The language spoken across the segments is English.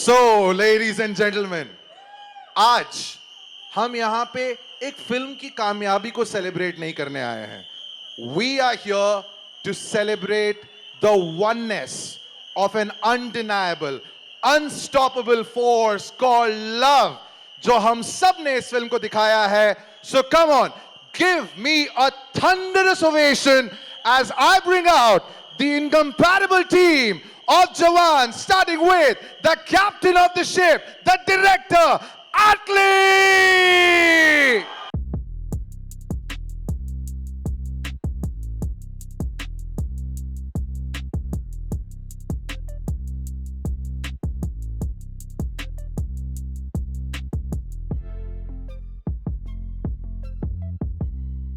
So, ladies and gentlemen, आज हम यहाँ पे एक फिल्म की कामयाबी को सेलिब्रेट नहीं करने आए हैं. We are here to celebrate the oneness of an undeniable, unstoppable force called love, जो हम सब ने इस फिल्म को दिखाया है. So come on, give me a thunderous ovation as I bring out the incomparable team of Jawan, starting with the captain of the ship, the director, Atlee!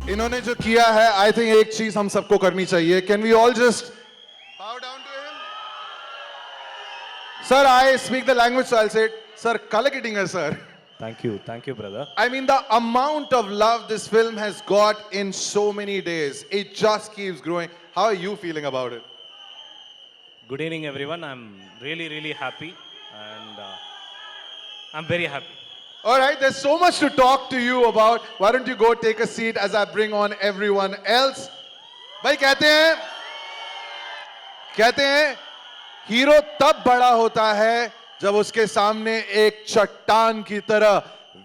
इन्होंने जो किया है, I think एक चीज हम सबको करनी चाहिए. Can we all just bow down to him? Sir, I speak the language, so I'll say it. Sir, kalakittinga, sir. Thank you, brother. I mean, the amount of love this film has got in so many days, it just keeps growing. How are you feeling about it? Good evening, everyone. I'm really happy, and I'm very happy. All right, there's so much to talk to you about. Why don't you go take a seat as I bring on everyone else? भाई कहते हैं hero तब बड़ा होता है जब उसके सामने एक चट्टान की तरह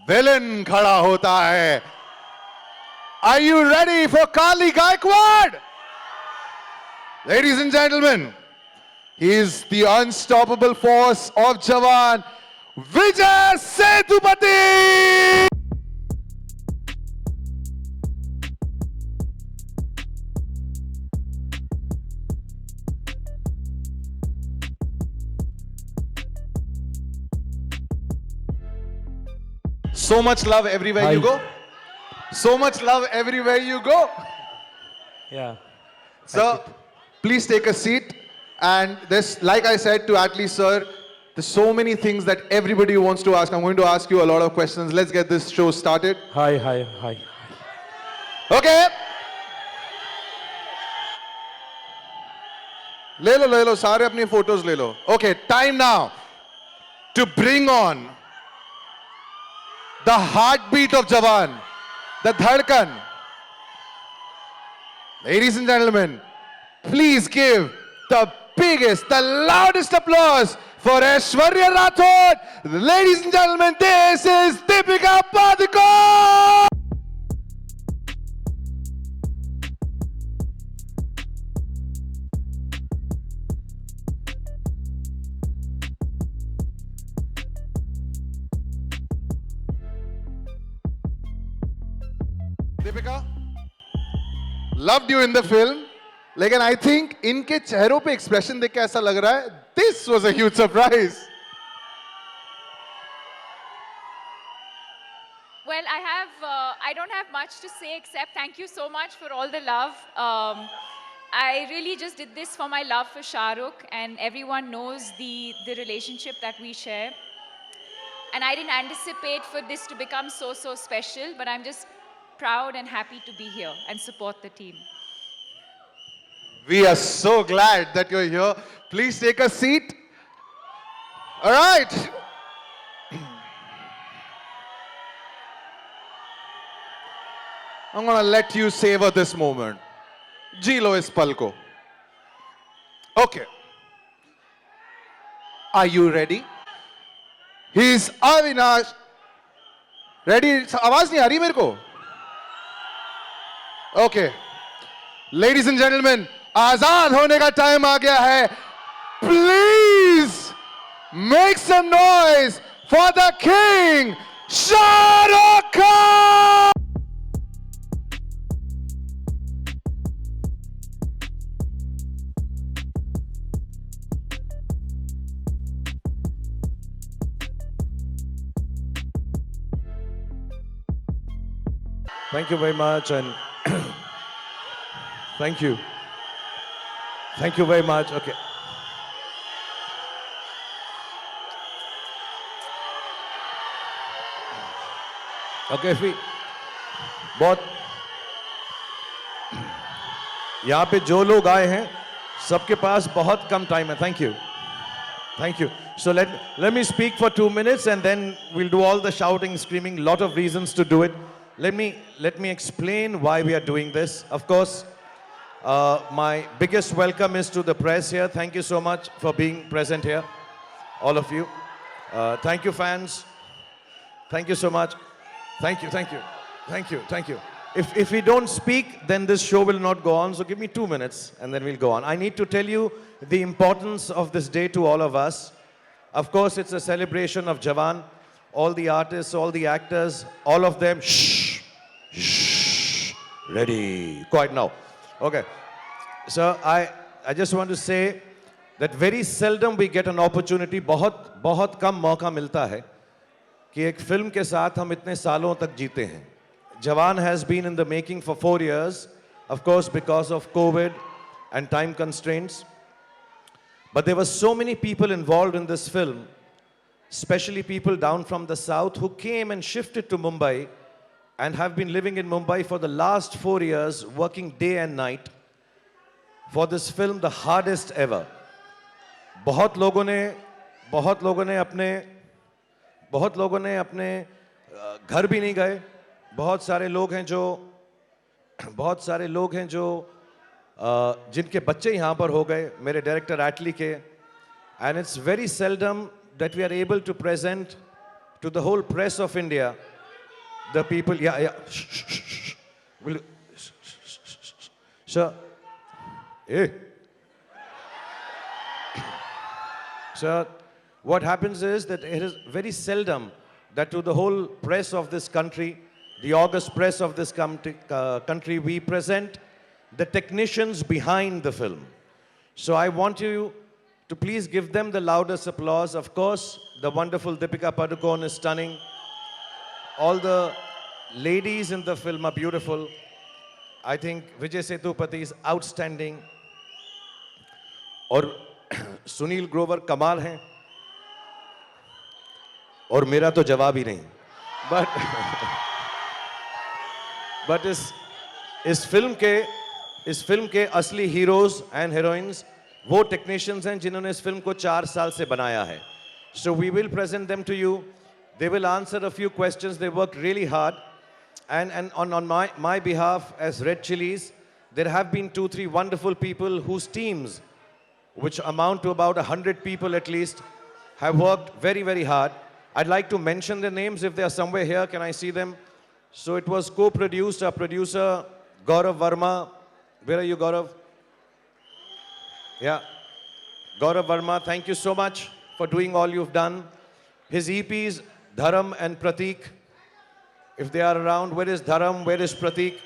विलेन खड़ा होता है. Are you ready for Kali Gaikwad? Ladies and gentlemen, he is the unstoppable force of Jawan, Vijay Sethupathi! So much love everywhere you go. So much love everywhere you go. Yeah. Sir, please take a seat. And this, like I said to Atlee sir, there's so many things that everybody wants to ask. I'm going to ask you a lot of questions. Let's get this show started. Hi. Okay. ले लो सारे अपनी photos ले लो. Okay, time now to bring on the heartbeat of Jawan, the dhadkan. Ladies and gentlemen, please give the biggest, the loudest applause for Aishwarya Rathod. Ladies and gentlemen, this is Deepika Padukone. Deepika, loved you in the film. लेकिन I think इनके चेहरों पे expression देख के ऐसा लग रहा है this was a huge surprise. Well, I don't have much to say except thank you so much for all the love. I really just did this for my love for Shahrukh, and everyone knows the relationship that we share. And I didn't anticipate for this to become so special, but I'm just proud and happy to be here and support the team. We are so glad that you're here. Please take a seat. All right. I'm gonna let you savor this moment. जी लो इस पल को. Okay. Are you ready? He's Avinash. Ready? आवाज नहीं आ रही मेरे को? Okay. Ladies and gentlemen, आजाद होने का टाइम आ गया है. Please make some noise for the king, Shahrukh Khan! Thank you very much, and thank you very much. Okay. बहुत यहाँ पे जो लोग आए हैं सबके पास बहुत कम टाइम है. Thank Thank you. So let me speak for 2 minutes and then we'll do all the shouting, screaming, lot of reasons to do it. Let me explain why we are doing this. Of course, my biggest welcome is to the press here. Thank you so much for being present here, all of you. Thank you, fans. Thank you so much. Thank you, thank you, thank you, thank you. If we don't speak, then this show will not go on. So give me 2 minutes and then we'll go on. I need to tell you the importance of this day to all of us. Of course, it's a celebration of Jawan. All the artists, all the actors, all of them. Shh, shh, ready, quiet now. Okay. So I just want to say that very seldom we get an opportunity. बहुत कम मौका मिलता है कि एक film के साथ हम इतने सालों तक जीते हैं. Jawan has been in the making for 4 years, of course, because of COVID and time constraints. But there were so many people involved in this film, especially people down from the south who came and shifted to Mumbai and have been living in Mumbai for the last 4 years, working day and night for this film, the hardest ever. बहुत लोगों ने अपने घर भी नहीं गए. बहुत सारे लोग हैं जो जिनके बच्चे यहाँ पर हो गए, मेरे डायरेक्टर एटली के. And it's very seldom that we are able to present to the whole press of India the people. Yeah. So, So what happens is that it is very seldom that to the whole press of this country, the august press of this country, we present the technicians behind the film. So I want you to please give them the loudest applause. Of course, the wonderful Deepika Padukone is stunning. All the ladies in the film are beautiful. I think Vijay Sethupathi is outstanding. और सुनील ग्रोवर कमाल हैं. और मेरा तो जवाब ही नहीं. But इस film के असली हीरोज एंड हीरोइंस वो टेक्नीशियंस हैं जिन्होंने इस फिल्म को 4 साल से बनाया है. So we will present them to you. They will answer a few questions. They worked really hard. And on my behalf as Red Chilies, there have been 2-3 wonderful people whose teams, which amount to about 100 people at least, have worked very, very hard. I'd like to mention their names if they are somewhere here. Can I see them? So it was co-produced, our producer, Gaurav Verma. Where are you, Gaurav? Yeah. Gaurav Verma, thank you so much for doing all you've done. His EPs, Dharam and Pratik. If they are around, where is Dharam? Where is Pratik?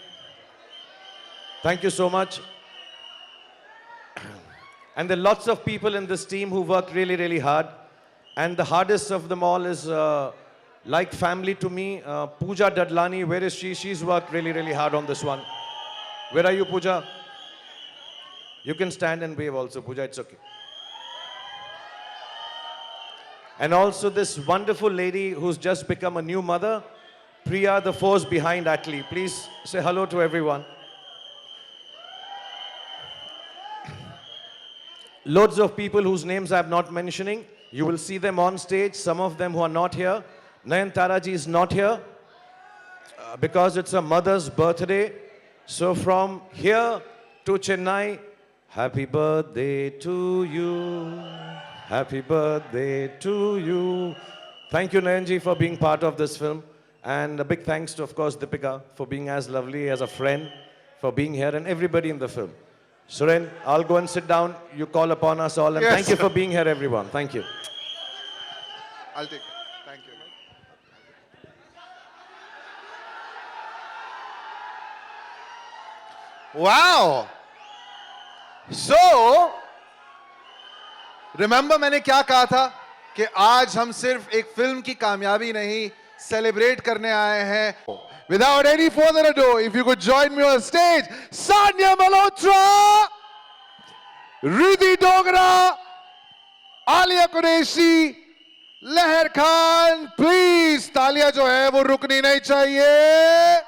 Thank you so much. And there are lots of people in this team who worked really, really hard. And the hardest of them all is like family to me, Pooja Dadlani. Where is she? She's worked really, really hard on this one. Where are you, Pooja? You can stand and wave also, Pooja. It's okay. And also this wonderful lady who's just become a new mother, Priya, the force behind Atlee. Please say hello to everyone. Loads of people whose names I'm not mentioning. You will see them on stage. Some of them who are not here. Nayantara ji is not here because it's a mother's birthday. So from here to Chennai, happy birthday to you. Happy birthday to you. Thank you, Nayanji, for being part of this film. And a big thanks to, of course, Deepika for being as lovely as a friend, for being here, and everybody in the film. Suren, I'll go and sit down. You call upon us all. And Yes. Thank you for being here, everyone. Thank you. I'll take it. Thank you. Wow. So, remember मैंने क्या कहा था कि आज हम सिर्फ एक film की कामयाबी नहीं सेलिब्रेट करने आए हैं. Without any further ado, if you could join me on stage, Sanya Malhotra, Riddhi Dogra, Alia Qureshi, Leher Khan, please, तालियां जो है वो रुकनी नहीं चाहिए.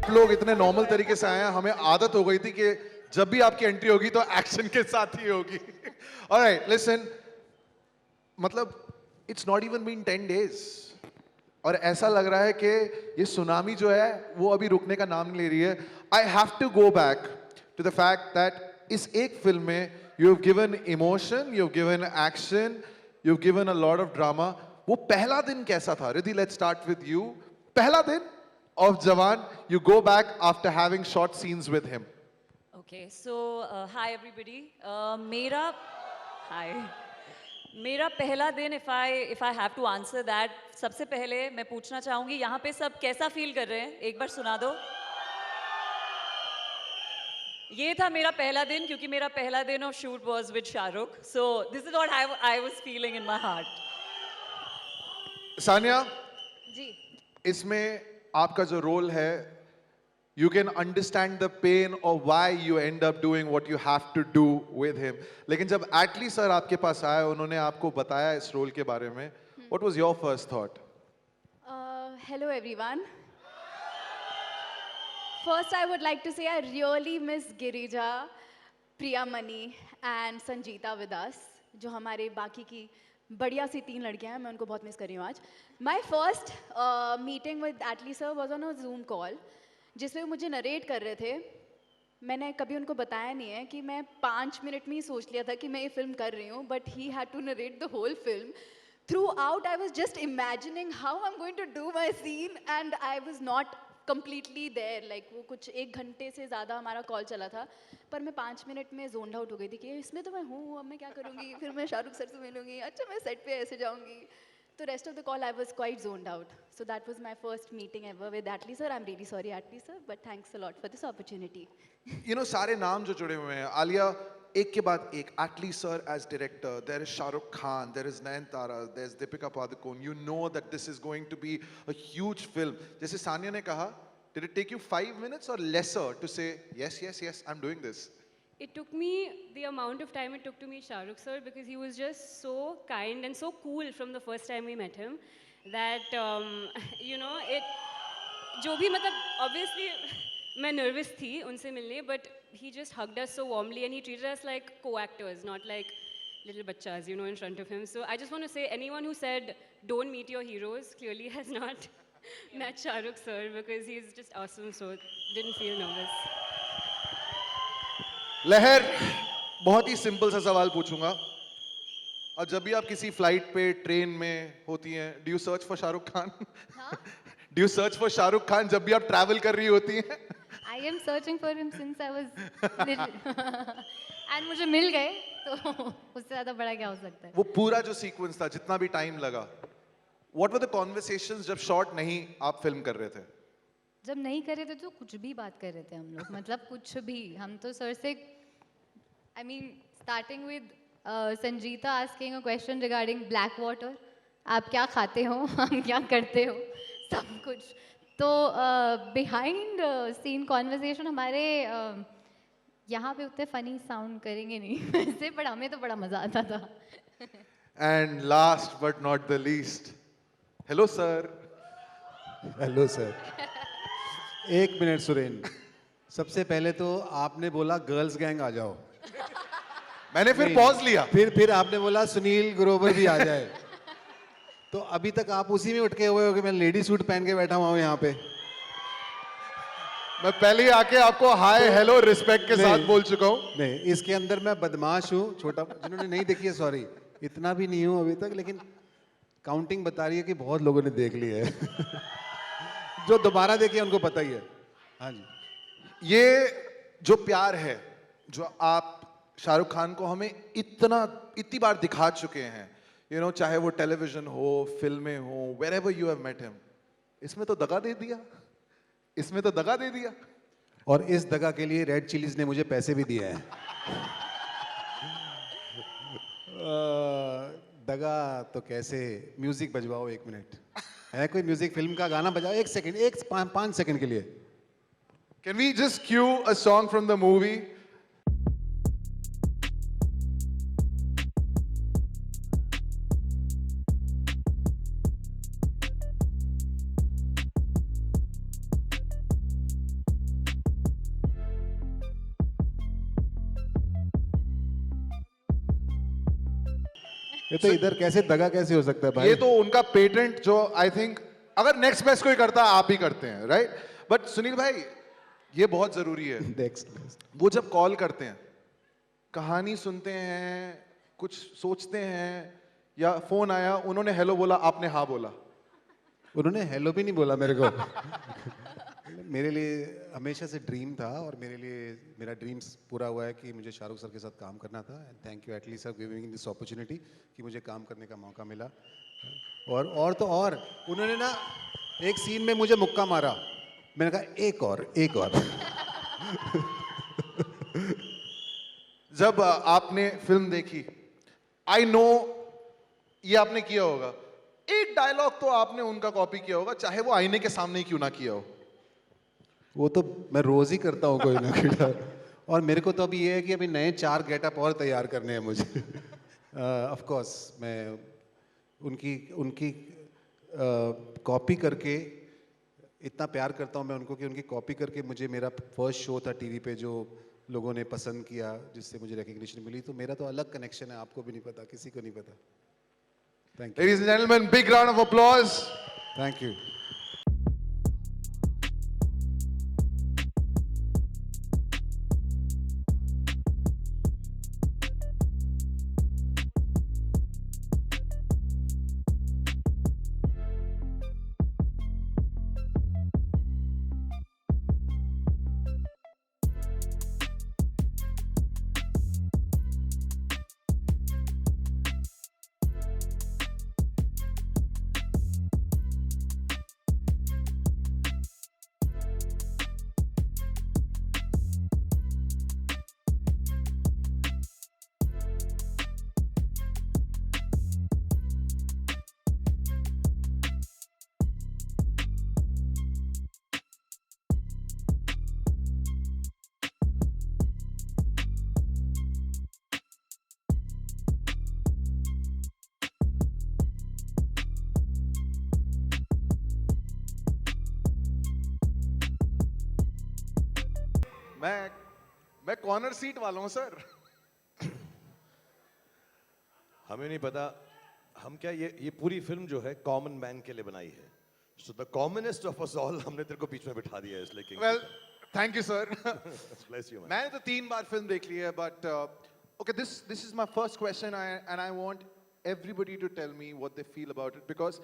आप लोग इतने नॉर्मल तरीके से आए हैं, हमें आदत हो गई थी कि जब भी आपकी एंट्री होगी तो एक्शन के साथ ही होगी. ऑलराइट, लिसन, मतलब it's not even been 10 days और ऐसा लग रहा है कि ये सुनामी जो है वो अभी रुकने का नाम नहीं ले रही है. I have to go back to the fact that इस एक फिल्म में you have given emotion, you have given action, you have given a lot of drama. वो पहला दिन कैसा था? Riddhi, let's start with you. पहला दिन ऑफ जवान, you go back after having short scenes with him. Okay, so hi everybody. मेरा पहला दिन, if I have to answer that, सबसे पहले मैं पूछना चाहूँगी यहाँ पे सब कैसा फील कर रहे हैं? एक बार सुना दो. ये था मेरा पहला दिन क्योंकि मेरा पहला दिन of shoot was with Shahrukh. So this is what I was feeling in my heart. Sania, जी. इसमें आपका जो रोल है, you can understand the pain of why you end up doing what you have to do with him. लेकिन जब एटली sir आपके पास आए, उन्होंने आपको बताया इस रोल के बारे में, what was your first thought? Hello everyone. First I would like to say I really miss Girija, Priyamani and Sanjeeta with us. जो हमारे बाकी की बढ़िया सी 3 लड़कियां हैं, मैं उनको बहुत मिस कर रही हूँ आज. My first meeting with Atlee sir was on a Zoom call, जिसमें वो मुझे नरेट कर रहे थे. मैंने कभी उनको बताया नहीं है कि मैं 5 मिनट में ही सोच लिया था कि मैं ये फिल्म कर रही हूँ, but he had to narrate the whole film. Throughout I was just imagining how I'm going to do my scene and I was not completely there. Like वो कुछ 1 घंटे से ज़्यादा हमारा कॉल चला था, पर मैं 5 मिनट में zoned out हो गई थी कि इसमें तो मैं हूँ, अब मैं क्या करूँगी, फिर मैं शाहरुख सर से मिलूँगी, अच्छा मैं सेट पे ऐसे जाऊँगी. So rest of the call I was quite zoned out. So that was my first meeting ever with Atlee sir. I'm really sorry Atlee sir, but thanks a lot for this opportunity. You know, सारे नाम जो जुड़े हुए हैं, आलिया एक के बाद एक. Atlee sir as director, there is Shahrukh Khan, there is Nayanthara, there's Deepika Padukone. You know that this is going to be a huge film. जैसे सानिया ने कहा, did it take you 5 minutes or lesser to say yes, yes, yes, I'm doing this? It took me the amount of time it took to meet Shahrukh sir because he was just so kind and so cool from the first time we met him that you know it जो भी मतलब obviously मैं nervous थी उनसे मिलने but he just hugged us so warmly and he treated us like co-actors not like little bachas you know in front of him. So I just want to say anyone who said don't meet your heroes clearly has not met Shahrukh sir because he's just awesome, so didn't feel nervous. लहर, बहुत ही simple सा सवाल पूछूंगा. और जब भी आप किसी फ्लाइट पे, ट्रेन में होती हैं, do you search for Shahrukh Khan? Do you search for Shahrukh Khan जब भी आप ट्रैवल कर रही होती हैं? I am searching for him since I was little. And मुझे मिल गए, तो उससे ज़्यादा बड़ा क्या हो सकता है? वो पूरा जो सीक्वेंस था, जितना भी टाइम लगा, what were the conversations जब शॉट नहीं आप फिल्म कर रहे थे? जब नहीं कर रहे थे तो कुछ भी बात कर रहे थे हम लोग, मतलब कुछ भी. हम तो सर से, I mean, starting with Sanjeeta asking a question regarding black water, आप क्या खाते हो, हम क्या करते हो, सब कुछ. तो behind scene conversation हमारे यहाँ पे उतने funny sound करेंगे नहीं वैसे, पर हमें तो बड़ा मजा आता था. And last but not the least, hello sir. Hello sir. 1 minute Suren. सबसे पहले तो आपने बोला गर्ल्स गैंग आ जाओ, मैंने फिर पॉज लिया. फिर आपने बोला सुनील ग्रोवर भी आ जाए. तो अभी तक आप उसी में उठके हुए हो कि मैं लेडी सूट पहन के बैठा हुआ हूँ यहाँ पे. मैं पहले ही आके आपको हाय हेलो रिस्पेक्ट के साथ बोल चुका हूँ. नहीं, इसके अंदर मैं बदमाश हूँ. छोटा, जिन्होंने नहीं देखी है सॉरी, इतना भी नहीं हूँ अभी तक, लेकिन काउंटिंग बता रही है कि बहुत लोगों ने देख ली है. जो दोबारा देखे उनको पता ही है. हाँ जी. ये जो प्यार है जो आप शाहरुख खान को हमें इतनी बार दिखा चुके हैं, यू नो, चाहे वो टेलीविजन हो, फिल्में हो, wherever you have met him, इसमें तो दगा दे दिया, इसमें तो दगा दे दिया. और इस दगा के लिए रेड चिलीज ने मुझे पैसे भी दिए हैं. दगा तो कैसे. म्यूजिक बजवाओ 1 मिनट. है कोई म्यूजिक, फिल्म का गाना बजाओ 1 सेकंड, 5 सेकंड के लिए. Can we just cue a song from the movie? ये तो इधर कैसे दगा कैसे हो सकता है भाई? ये तो उनका पेटेंट जो आई थिंक अगर नेक्स्ट बेस्ट कोई करता है आप ही करते हैं, राइट? बट सुनील भाई, ये बहुत जरूरी है। Next best. वो जब कॉल करते हैं, कहानी सुनते हैं, कुछ सोचते हैं, या फोन आया, उन्होंने हेलो बोला, आपने हाँ बोला, उन्होंने हेलो भी नहीं बोला मेरे को। मेरे लिए हमेशा से ड्रीम था और मेरे लिए मेरा ड्रीम्स पूरा हुआ है कि मुझे शाहरुख सर के साथ काम करना था। And thank you Atlee sir giving this opportunity कि मुझे काम करने का मौका मिला। और तो और उन्होंने ना एक सीन में मुझे मुक्का मारा, मैंने कहा एक और। जब आपने फिल्म देखी, आई नो ये आपने किया होगा, एक डायलॉग तो आपने उनका कॉपी किया होगा, चाहे वो आईने के सामने ही क्यों ना किया हो। वो तो मैं रोज ही करता हूँ कोई ना कोई डाल। और मेरे को तो अभी ये है कि अभी नए 4 गेटअप और तैयार करने हैं मुझे। ऑफ कोर्स मैं उनकी कॉपी करके इतना प्यार करता हूँ मैं उनको कि उनकी कॉपी करके मुझे मेरा फर्स्ट शो था टीवी पे जो लोगों ने पसंद किया, जिससे मुझे रिकग्निशन मिली, तो मेरा तो अलग कनेक्शन है, आपको भी नहीं पता, किसी को नहीं पता। Thank you. Ladies and gentlemen, big round of applause. Thank you. मैं कॉर्नर सीट वाला हूं सर। हमें नहीं पता, हम क्या ये पूरी फिल्म जो है कॉमन मैन के लिए बनाई है। So the commonest of us all हमने तेरे को बीच में बिठा दिया है इसलिए। Well, thank you sir. Bless you, man. मैंने तो 3 बार फिल्म देख ली है, but okay, this is my first question and I want everybody to tell me what they feel about it, because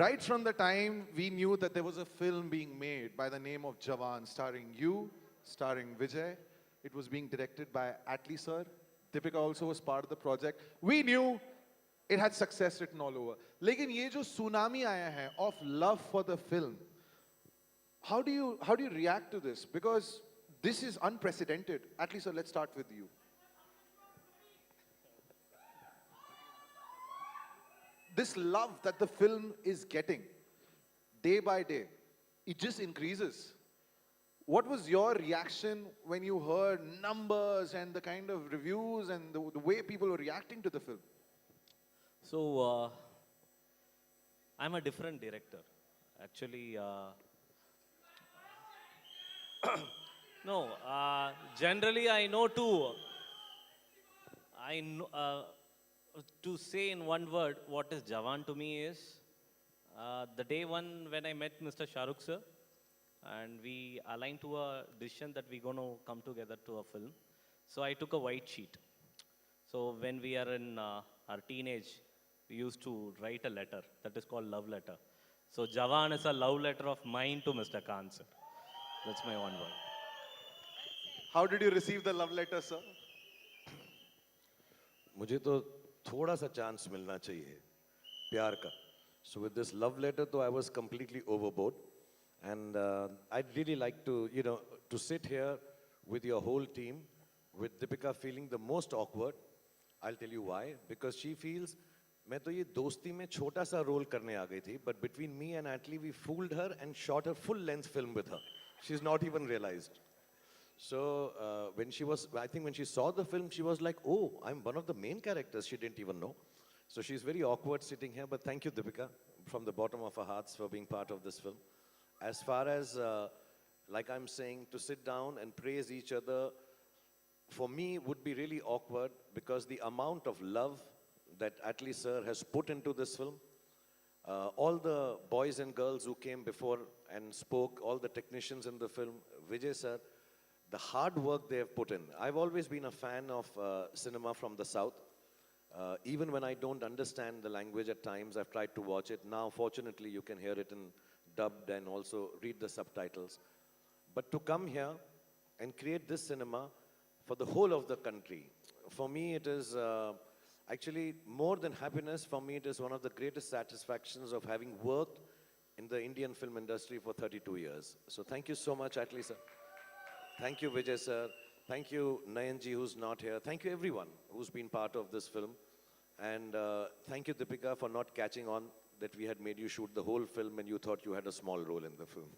right from the time we knew that there was a film being made by the name of Jawan, starring you, starring Vijay, it was being directed by Atlee sir, Deepika also was part of the project, we knew it had success written all over. लेकिन ये जो tsunami आया है of love for the film, how do you react to this? Because this is unprecedented. Atlee sir, let's start with you. This love that the film is getting day by day, it just increases. What was your reaction when you heard numbers and the kind of reviews and the way people were reacting to the film? So, I'm a different director. Actually, no, generally I know to say in one word what is Jawan to me is the day one when I met Mr. Shahrukh sir, and we aligned to a decision that we're going to come together to a film. So I took a white sheet. So when we are in our teenage, we used to write a letter that is called love letter. So Jawan is a love letter of mine to Mr. Khan sir. That's my one word. How did you receive the love letter, sir? मुझे तो थोड़ा सा chance मिलना चाहिए प्यार का। So with this love letter, though, I was completely overboard, and I'd really like to, to sit here with your whole team, with Deepika feeling the most awkward. I'll tell you why. Because she feels, मैं तो ये दोस्ती में छोटा सा role करने आ गई थी, but between me and Atlee, we fooled her and shot a full-length film with her. She's not even realized. So I think when she saw the film, she was like, oh, I'm one of the main characters. She didn't even know. So she's very awkward sitting here, but thank you, Deepika, from the bottom of our hearts for being part of this film. As far as, like I'm saying, to sit down and praise each other, for me, would be really awkward because the amount of love that Atlee sir has put into this film. All the boys and girls who came before and spoke, all the technicians in the film, Vijay sir, the hard work they have put in. I've always been a fan of cinema from the South. Even when I don't understand the language at times, I've tried to watch it. Now, fortunately, you can hear it in dubbed and also read the subtitles. But to come here and create this cinema for the whole of the country, for me it is actually more than happiness. For me it is one of the greatest satisfactions of having worked in the Indian film industry for 32 years. So thank you so much, Atlee sir. Thank you, Vijay sir. Thank you, Nayanji, who's not here. Thank you, everyone who's been part of this film. And thank you, Deepika, for not catching on that we had made you shoot the whole film and you thought you had a small role in the film.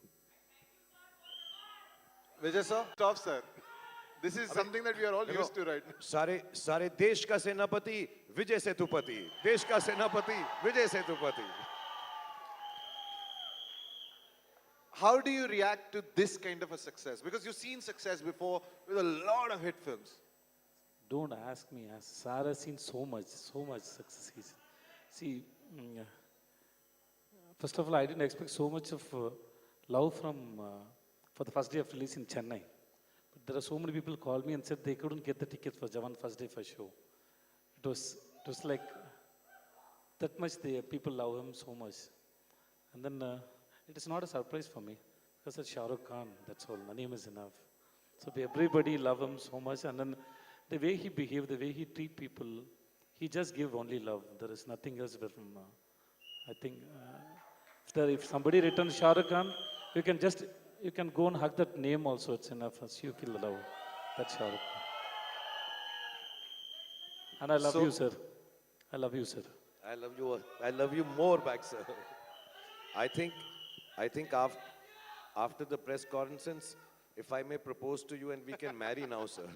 Vijay sir, stop sir. This is something that we are all used to right now. सारे देश का सेनापति विजय सेतुपति, देश का सेनापति Vijay Sethupathi. How do you react to this kind of a success? Because you've seen success before with a lot of hit films. Don't ask me. Sarah has seen so much success. See, first of all, I didn't expect so much of love from for the first day of release in Chennai. But there are so many people called me and said they couldn't get the tickets for Jawan first day for show. It was like that much. The people love him so much, and then it is not a surprise for me because it's Shahrukh Khan. That's all. The name is enough. So everybody love him so much, and then the way he behave, the way he treat people, he just give only love. There is nothing else with him. I think if somebody returns Shahrukh Khan, you can go and hug that name also. It's enough as you feel the love. That's Shahrukh Khan. And I love you, sir. I love you, sir. I love you. I love you more back, sir. I think after the press conference, if I may propose to you and we can marry now, sir.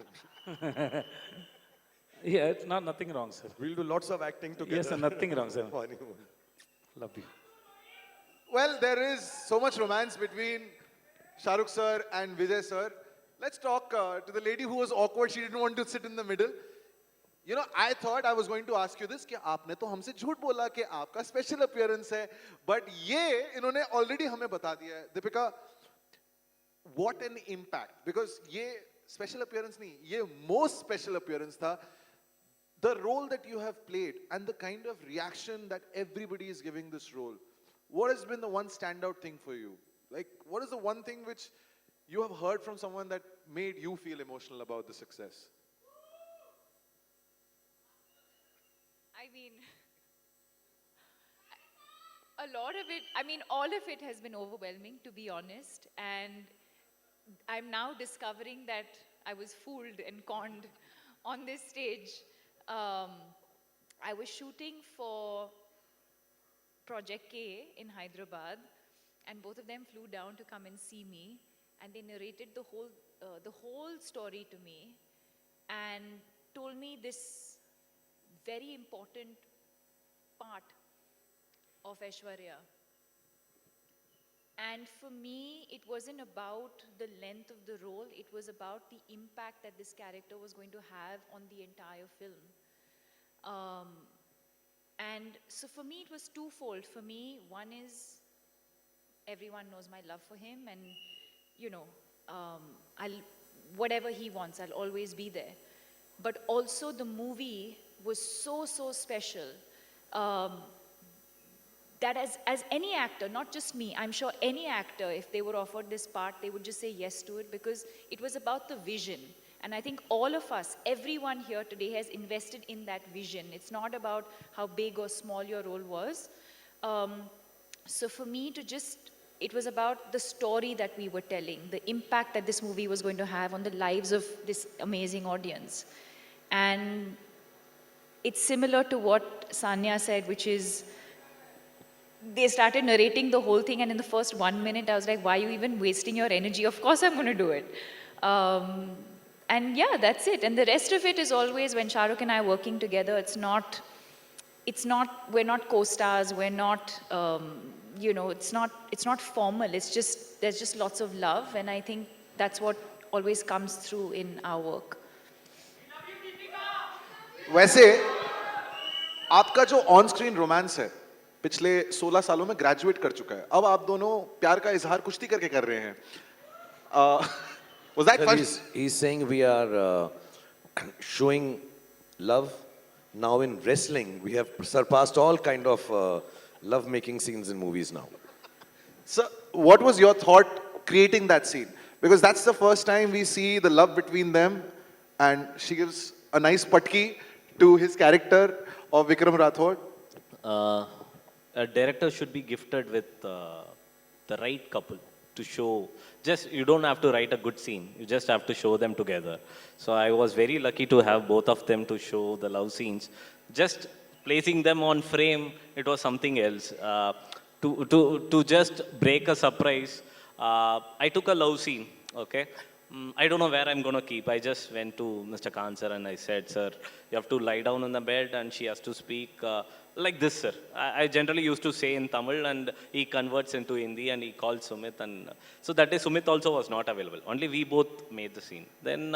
Yeah, it's nothing wrong, sir. We'll do lots of acting together. Yes, sir, nothing wrong, sir. Honeymoon. Love you. Well, there is so much romance between Shahrukh sir and Vijay sir. Let's talk to the lady who was awkward. She didn't want to sit in the middle. You know, I thought I was going to ask you this कि आपने तो हमसे झूठ बोला कि आपका special appearance है, but ये इन्होंने already हमें बता दिया है. Deepika, what an impact! Because ये special appearance नहीं, ये most special appearance था. The role that you have played and the kind of reaction that everybody is giving this role. What has been the one standout thing for you? Like, what is the one thing which you have heard from someone that made you feel emotional about the success? I mean, a lot of it, I mean, all of it has been overwhelming, to be honest. And I'm now discovering that I was fooled and conned on this stage. I was shooting for Project K in Hyderabad, and both of them flew down to come and see me, and they narrated the whole story to me, and told me this very important part of Aishwarya. And for me, it wasn't about the length of the role, it was about the impact that this character was going to have on the entire film. And so for me, it was twofold. For me, one is everyone knows my love for him, and you know, whatever he wants, I'll always be there. But also the movie was so special that as any actor, not just me, I'm sure any actor, if they were offered this part, they would just say yes to it, because it was about the vision. And I think all of us, everyone here today has invested in that vision. It's not about how big or small your role was. So for me it was about the story that we were telling, the impact that this movie was going to have on the lives of this amazing audience. And it's similar to what Sanya said, which is, they started narrating the whole thing, and in the first 1 minute, I was like, why are you even wasting your energy? Of course I'm going to do it. And yeah, that's it. And the rest of it is always, when Shahrukh and I are working together, we're not co-stars, we're not, you know, it's not formal. It's just, there's just lots of love, and I think that's what always comes through in our work. वैसे आपका जो on screen romance है पिछले 16 सालों में graduate कर चुका है, अब आप दोनों प्यार का इजहार कुश्ती करके कर रहे हैं. Was that Sir, fun? he's saying we are showing love. Now in wrestling, we have surpassed all kind of love-making scenes in movies now. Sir, what was your thought creating that scene? Because that's the first time we see the love between them, and she gives a nice patki to his character of Vikram Rathod. A director should be gifted with the right couple to show. Just you don't have to write a good scene. You just have to show them together. So I was very lucky to have both of them to show the love scenes. Just placing them on frame, it was something else. To just break a surprise, I took a love scene. Okay. I don't know where I'm going to keep. I just went to Mr. Khan sir and I said, sir, you have to lie down on the bed and she has to speak like this, sir. I generally used to say in Tamil and he converts into Hindi and he called Sumit. And so that day Sumit also was not available. Only we both made the scene. Then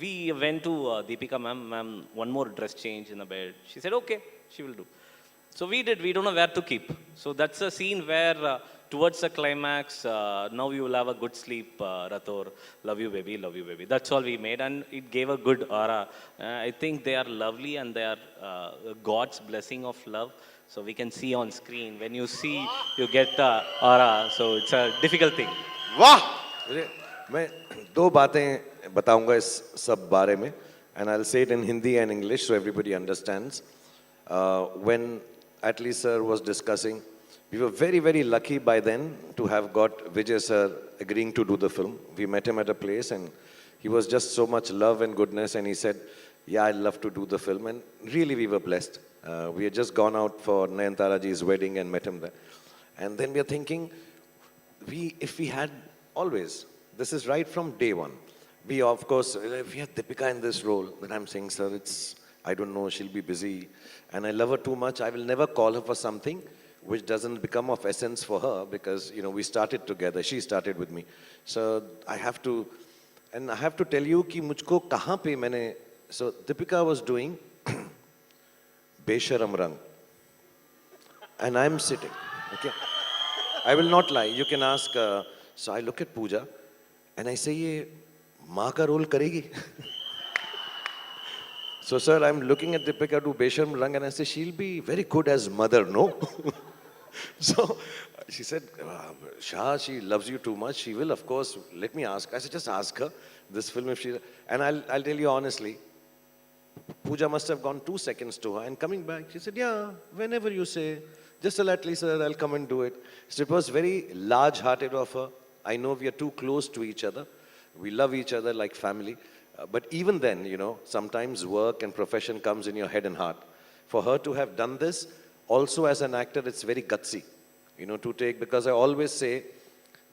we went to Deepika, ma'am, one more dress change in the bed. She said, okay, she will do. So we did. We don't know where to keep. So that's a scene where towards the climax, now you will have a good sleep, Rathor. Love you, baby. Love you, baby. That's all we made. And it gave a good aura. I think they are lovely and they are God's blessing of love. So we can see on screen. When you see, you get the aura. So it's a difficult thing. Wow! मैं दो बातें बताऊंगा इस सब बारे में, and I'll say it in Hindi and English so everybody understands. When Atlee sir was discussing, we were very, very lucky by then to have got Vijay sir agreeing to do the film. We met him at a place and he was just so much love and goodness and he said, yeah, I'd love to do the film. And really we were blessed. We had just gone out for Nayanthara ji's wedding and met him there. And then we are thinking, if we had always, this is right from day one. We, of course, if we had Deepika in this role, then I'm saying, sir, I don't know, she'll be busy. And I love her too much. I will never call her for something which doesn't become of essence for her because, we started together. She started with me. So I have to tell you कि मुझको कहाँ पे मैंने, so Deepika was doing Besharam Rang. And I'm sitting, okay? I will not lie. You can ask, so I look at Pooja and I say, ये माँ का role करेगी? So sir, I'm looking at Deepika do Besharam Rang and I say, she'll be very good as mother, no? So she said, Shah, she loves you too much. She will, of course, let me ask. I said, just ask her this film if she, and I'll tell you honestly, Pooja must have gone 2 seconds to her and coming back, she said, yeah, whenever you say, just tell Atlee sir, I'll come and do it. So it was very large-hearted of her. I know we are too close to each other. We love each other like family. But even then, sometimes work and profession comes in your head and heart. For her to have done this, also as an actor, it's very gutsy, to take, because I always say,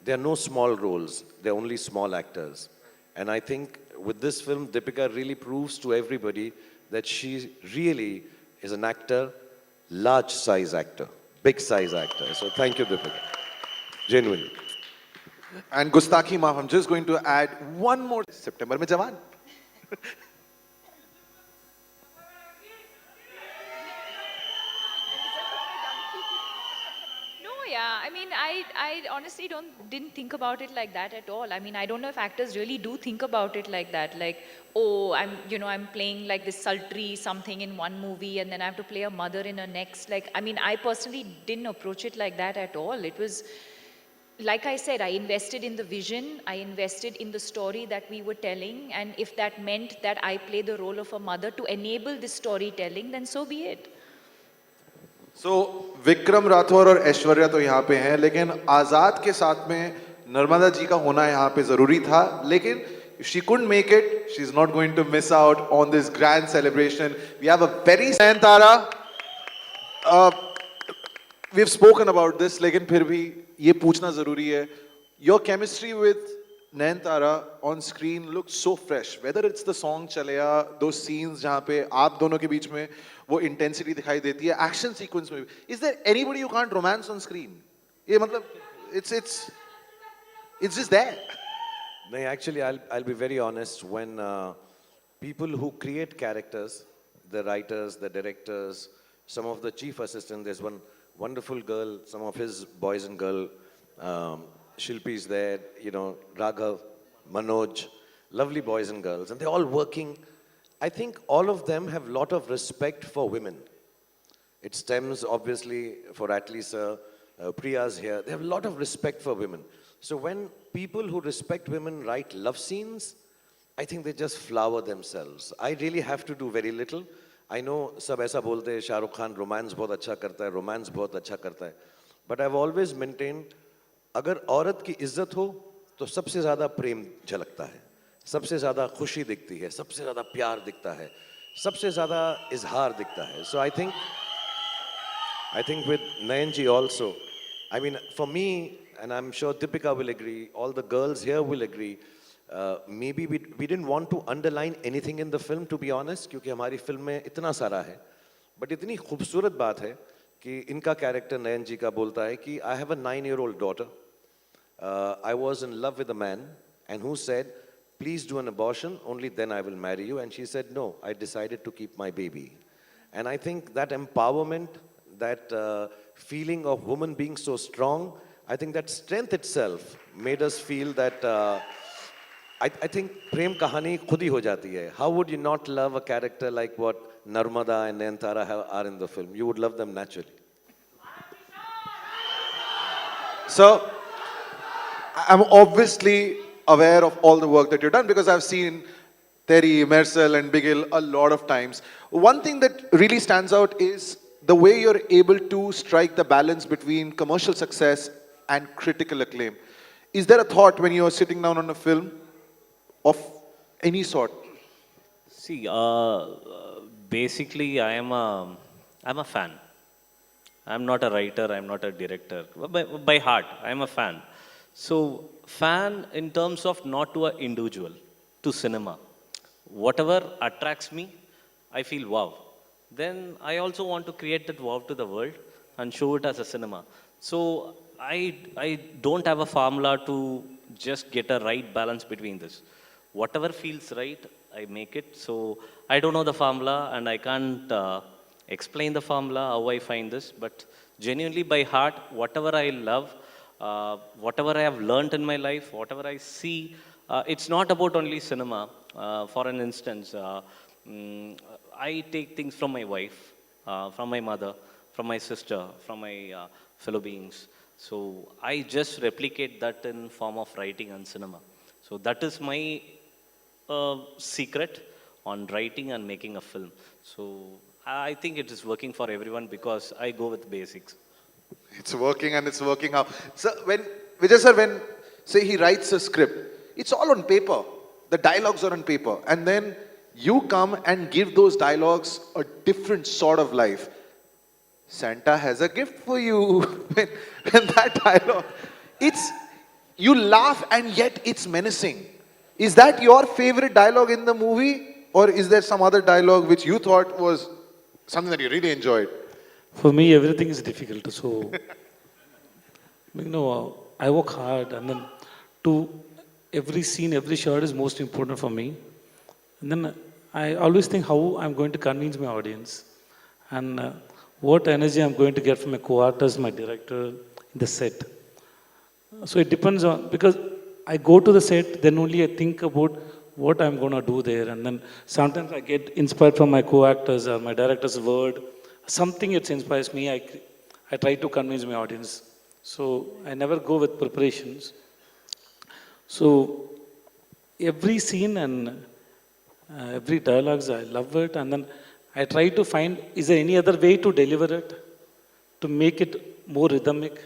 there are no small roles, there are only small actors. And I think with this film, Deepika really proves to everybody that she really is an actor, large size actor, big size actor. So thank you, Deepika. Genuinely. And Gustaki Maaf, I'm just going to add one more. September mein Jawan. Yeah, I mean, I honestly didn't think about it like that at all. I mean, I don't know if actors really do think about it like that. Like, oh, I'm playing like this sultry something in one movie and then I have to play a mother in a next. Like, I mean, I personally didn't approach it like that at all. It was, like I said, I invested in the vision. I invested in the story that we were telling. And if that meant that I play the role of a mother to enable this storytelling, then so be it. So, Vikram Rathore और ऐश्वर्या तो यहाँ पे हैं, लेकिन आजाद के साथ में नर्मदा जी का होना यहाँ पे जरूरी था, लेकिन if she couldn't make it, she's not going to miss out on this grand celebration. We have a very Nayanthara. We've spoken about this, लेकिन फिर भी ये पूछना जरूरी है. Your chemistry with Nayanthara on screen looks so fresh. Whether it's the song चलेया, those scenes जहाँ पे आप दोनों के बीच में वो intensity दिखाई देती है, action sequence में भी. Is there anybody you can't romance on screen? ये मतलब it's just there. No, actually, I'll be very honest. When people who create characters, the writers, the directors, some of the chief assistants. There's one wonderful girl, some of his boys and girl, Shilpi's there, Raghav, Manoj, lovely boys and girls, and they're all working. I think all of them have a lot of respect for women. It stems obviously for Atlee sir, Priya's here. They have a lot of respect for women. So when people who respect women write love scenes, I think they just flower themselves. I really have to do very little. I know सब ऐसा बोलते हैं Shahrukh Khan romance बहुत अच्छा करता है, romance बहुत अच्छा करता है. But I've always maintained, अगर औरत की इज्जत हो, तो सबसे ज़्यादा प्रेम झलकता है, सबसे ज़्यादा खुशी दिखती है, सबसे ज़्यादा प्यार दिखता है, सबसे ज़्यादा इजहार दिखता है. So I think with Nayanji also, I mean, for me, and I'm sure Deepika will agree, all the girls here will agree, maybe we didn't want to underline anything in the film, to be honest, क्योंकि हमारी film में इतना सारा है. But इतनी खूबसूरत बात है कि इनका कैरेक्टर नयन जी का बोलता है कि I have a 9-year-old daughter. I was in love with a man and who said, please do an abortion, only then I will marry you. And she said, no, I decided to keep my baby. And I think that empowerment, that feeling of woman being so strong, I think that strength itself made us feel that I think prem kahani khud hi ho jati hai. How would you not love a character like what Narmada and Nayanthara are in the film? You would love them naturally. So, I'm obviously aware of all the work that you've done because I've seen Terry, Marcel and Bigil a lot of times. One thing that really stands out is the way you're able to strike the balance between commercial success and critical acclaim. Is there a thought when you're sitting down on a film of any sort? See, basically, I'm a fan. I'm not a writer, I'm not a director. By heart, I'm a fan. So, fan in terms of not to an individual, to cinema. Whatever attracts me, I feel wow. Then I also want to create that wow to the world and show it as a cinema. So, I don't have a formula to just get a right balance between this. Whatever feels right, I make it. So, I don't know the formula and I can't explain the formula, how I find this, but genuinely by heart, whatever I love, whatever I have learned in my life, whatever I see, it's not about only cinema. For an instance, I take things from my wife, from my mother, from my sister, from my fellow beings. So I just replicate that in form of writing and cinema. So that is my secret on writing and making a film. So I think it is working for everyone because I go with basics. It's working and it's working out. So when Vijay sir, when say he writes a script, it's all on paper. The dialogues are on paper, and then you come and give those dialogues a different sort of life. Santa has a gift for you. when that dialogue, you laugh and yet it's menacing. Is that your favorite dialogue in the movie, or is there some other dialogue which you thought was something that you really enjoyed? For me, everything is difficult. So, I work hard, and then every scene, every shot is most important for me. And then I always think how I'm going to convince my audience, and what energy I'm going to get from my co-artist, my director, in the set. So it depends on, because I go to the set, then only I think about what I'm going to do there, and then sometimes I get inspired from my co-actors or my director's word. Something it inspires me, I try to convince my audience. So I never go with preparations. So every scene and every dialogues, I love it, and then I try to find, is there any other way to deliver it, to make it more rhythmic?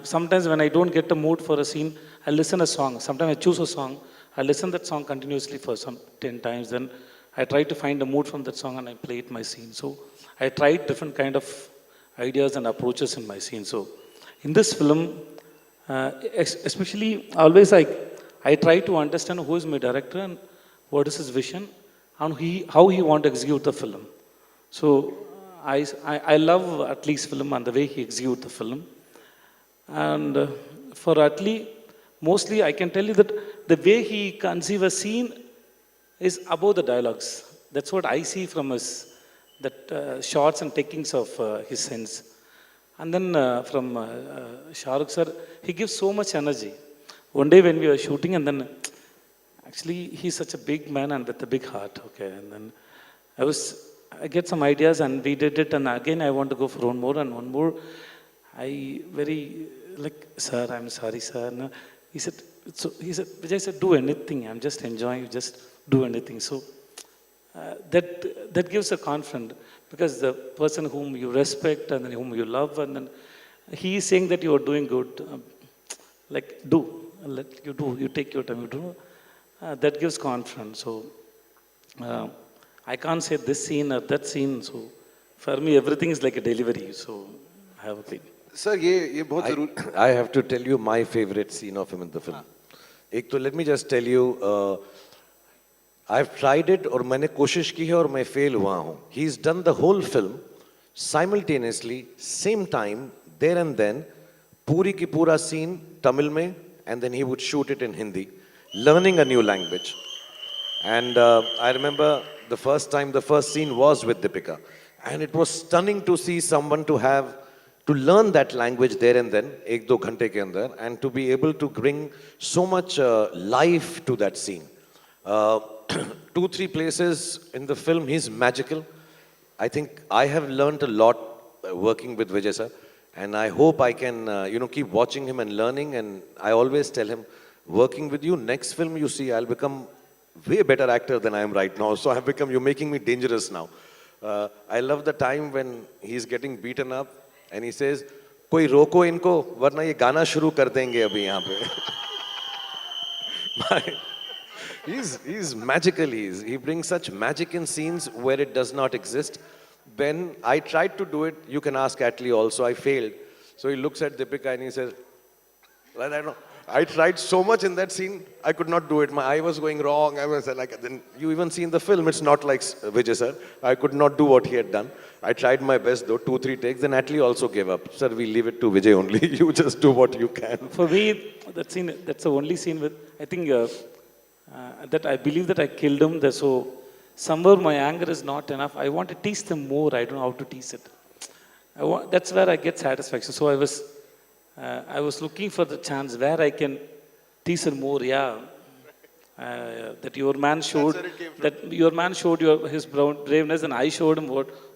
Sometimes when I don't get the mood for a scene, I listen a song. Sometimes I choose a song, I listen that song continuously for some 10 times, then I try to find the mood from that song and I play it my scene. So I tried different kind of ideas and approaches in my scene. So in this film, especially always I try to understand who is my director and what is his vision and how he want to execute the film. So I love Atlee's film and the way he execute the film. And for Atlee, mostly I can tell you that the way he conceive a scene is above the dialogues. That's what I see from his that shots and takings of his sense. And then from Shahrukh sir, he gives so much energy. One day when we were shooting, and then actually he's such a big man and with a big heart. Okay, and then I get some ideas and we did it, and again I want to go for one more and one more. I very like, sir, I'm sorry, sir. No. He said, Vijay said, do anything. I'm just enjoying. Just do anything. So that gives a confidence, because the person whom you respect and then whom you love, and then he is saying that you are doing good. Like, let you do. You take your time. You do. That gives confidence. So I can't say this scene or that scene. So for me, everything is like a delivery. So I have a thing. Sir ये बहुत जरूरी I have to tell you my favorite scene of him in the film. एक तो let me just tell you, I've tried it और मैंने कोशिश की है और मैं fail हुआ हूँ. He's done the whole film simultaneously, same time, there and then, पूरी की पूरा scene Tamil में, and then he would shoot it in Hindi, learning a new language. And I remember the first time, the first scene was with Deepika, and it was stunning to see someone to learn that language there and then, ek do ghante ke andar, and to be able to bring so much life to that scene. 2-3 places in the film, he's magical. I think I have learned a lot working with Vijay sir, and I hope I can, keep watching him and learning. And I always tell him, working with you, next film you see, I'll become way better actor than I am right now. So you're making me dangerous now. I love the time when he's getting beaten up, and he says, कोई रोको इनको वरना ये गाना शुरू कर देंगे अभी यहाँ पे. He's magical. He brings such magic in scenes where it does not exist. When I tried to do it, you can ask Atlee also, I failed. So he looks at Deepika and he says, well, I don't know. I tried so much in that scene, I could not do it. My eye was going wrong. I was like, then you even see in the film, it's not like Vijay sir. I could not do what he had done. I tried my best though, 2-3 takes. Then Atlee also gave up. Sir, we leave it to Vijay only. You just do what you can. For me, that scene, that's the only scene with, I think that I believe that I killed him. So somewhere my anger is not enough. I want to tease them more. I don't know how to tease it. That's where I get satisfaction. So I was looking for the chance where I can tease her more. Yeah, that your man showed his braveness, and I showed him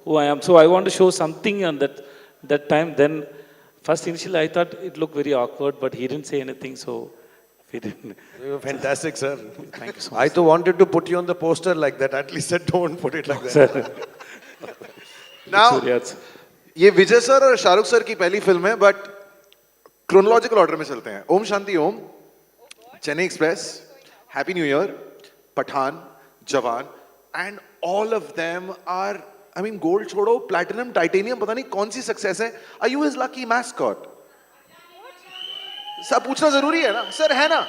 who I am. So I want to show something on that time. Then first initially I thought it looked very awkward, but he didn't say anything. So we didn't. You're fantastic, sir. Thank you so much. I too wanted to put you on the poster like that. At least said don't put it like that. Now, ये विजय sir और Shahrukh sir की पहली film है, but chronological order में चलते हैं. Om Shanti Om, Chennai express, happy new year, Pathaan, Jawan, and all of them are, I mean, gold छोड़ो, platinum, titanium, पता नहीं कौन सी सक्सेस है. Are you his lucky mascot? Sir पूछना जरूरी है ना सर, है ना,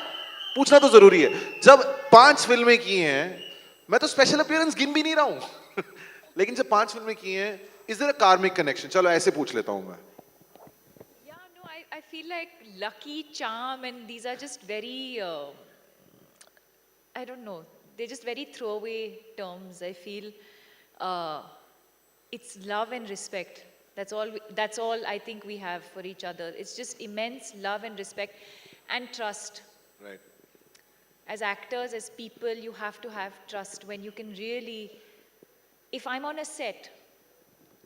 पूछना तो जरूरी है. जब 5 फिल्में की हैं, मैं तो स्पेशल अपीयरेंस गिन भी नहीं रहा हूं लेकिन जब 5 फिल्में की हैं, is there a karmic connection? चलो ऐसे पूछ लेता हूं मैं. I feel like lucky, charm, and these are just very, I don't know, they're just very throwaway terms. I feel it's love and respect. That's all I think we have for each other. It's just immense love and respect and trust. Right. As actors, as people, you have to have trust when you can really, if I'm on a set,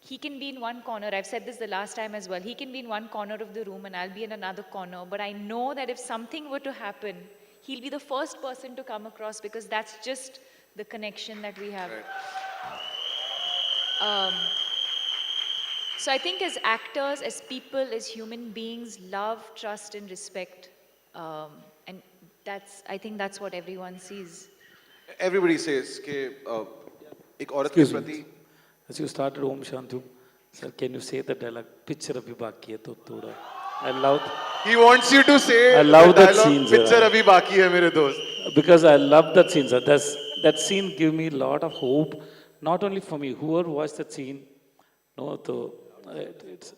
he can be in one corner. I've said this the last time as well. He can be in one corner of the room and I'll be in another corner. But I know that if something were to happen, he'll be the first person to come across, because that's just the connection that we have. Right. So I think as actors, as people, as human beings, love, trust, and respect. And I think that's what everyone sees. Everybody says कि एक औरत के प्रति. As you started Om Shanti, sir, can you say the dialogue? Picture abhi baki hai to thoda. I love. He wants you to say. I love the that dialogue, scene, sir. Picture abhi baki hai mere dost. Because I love that scene, sir. That scene give me a lot of hope, not only for me. Whoever watched that scene, no, to it's.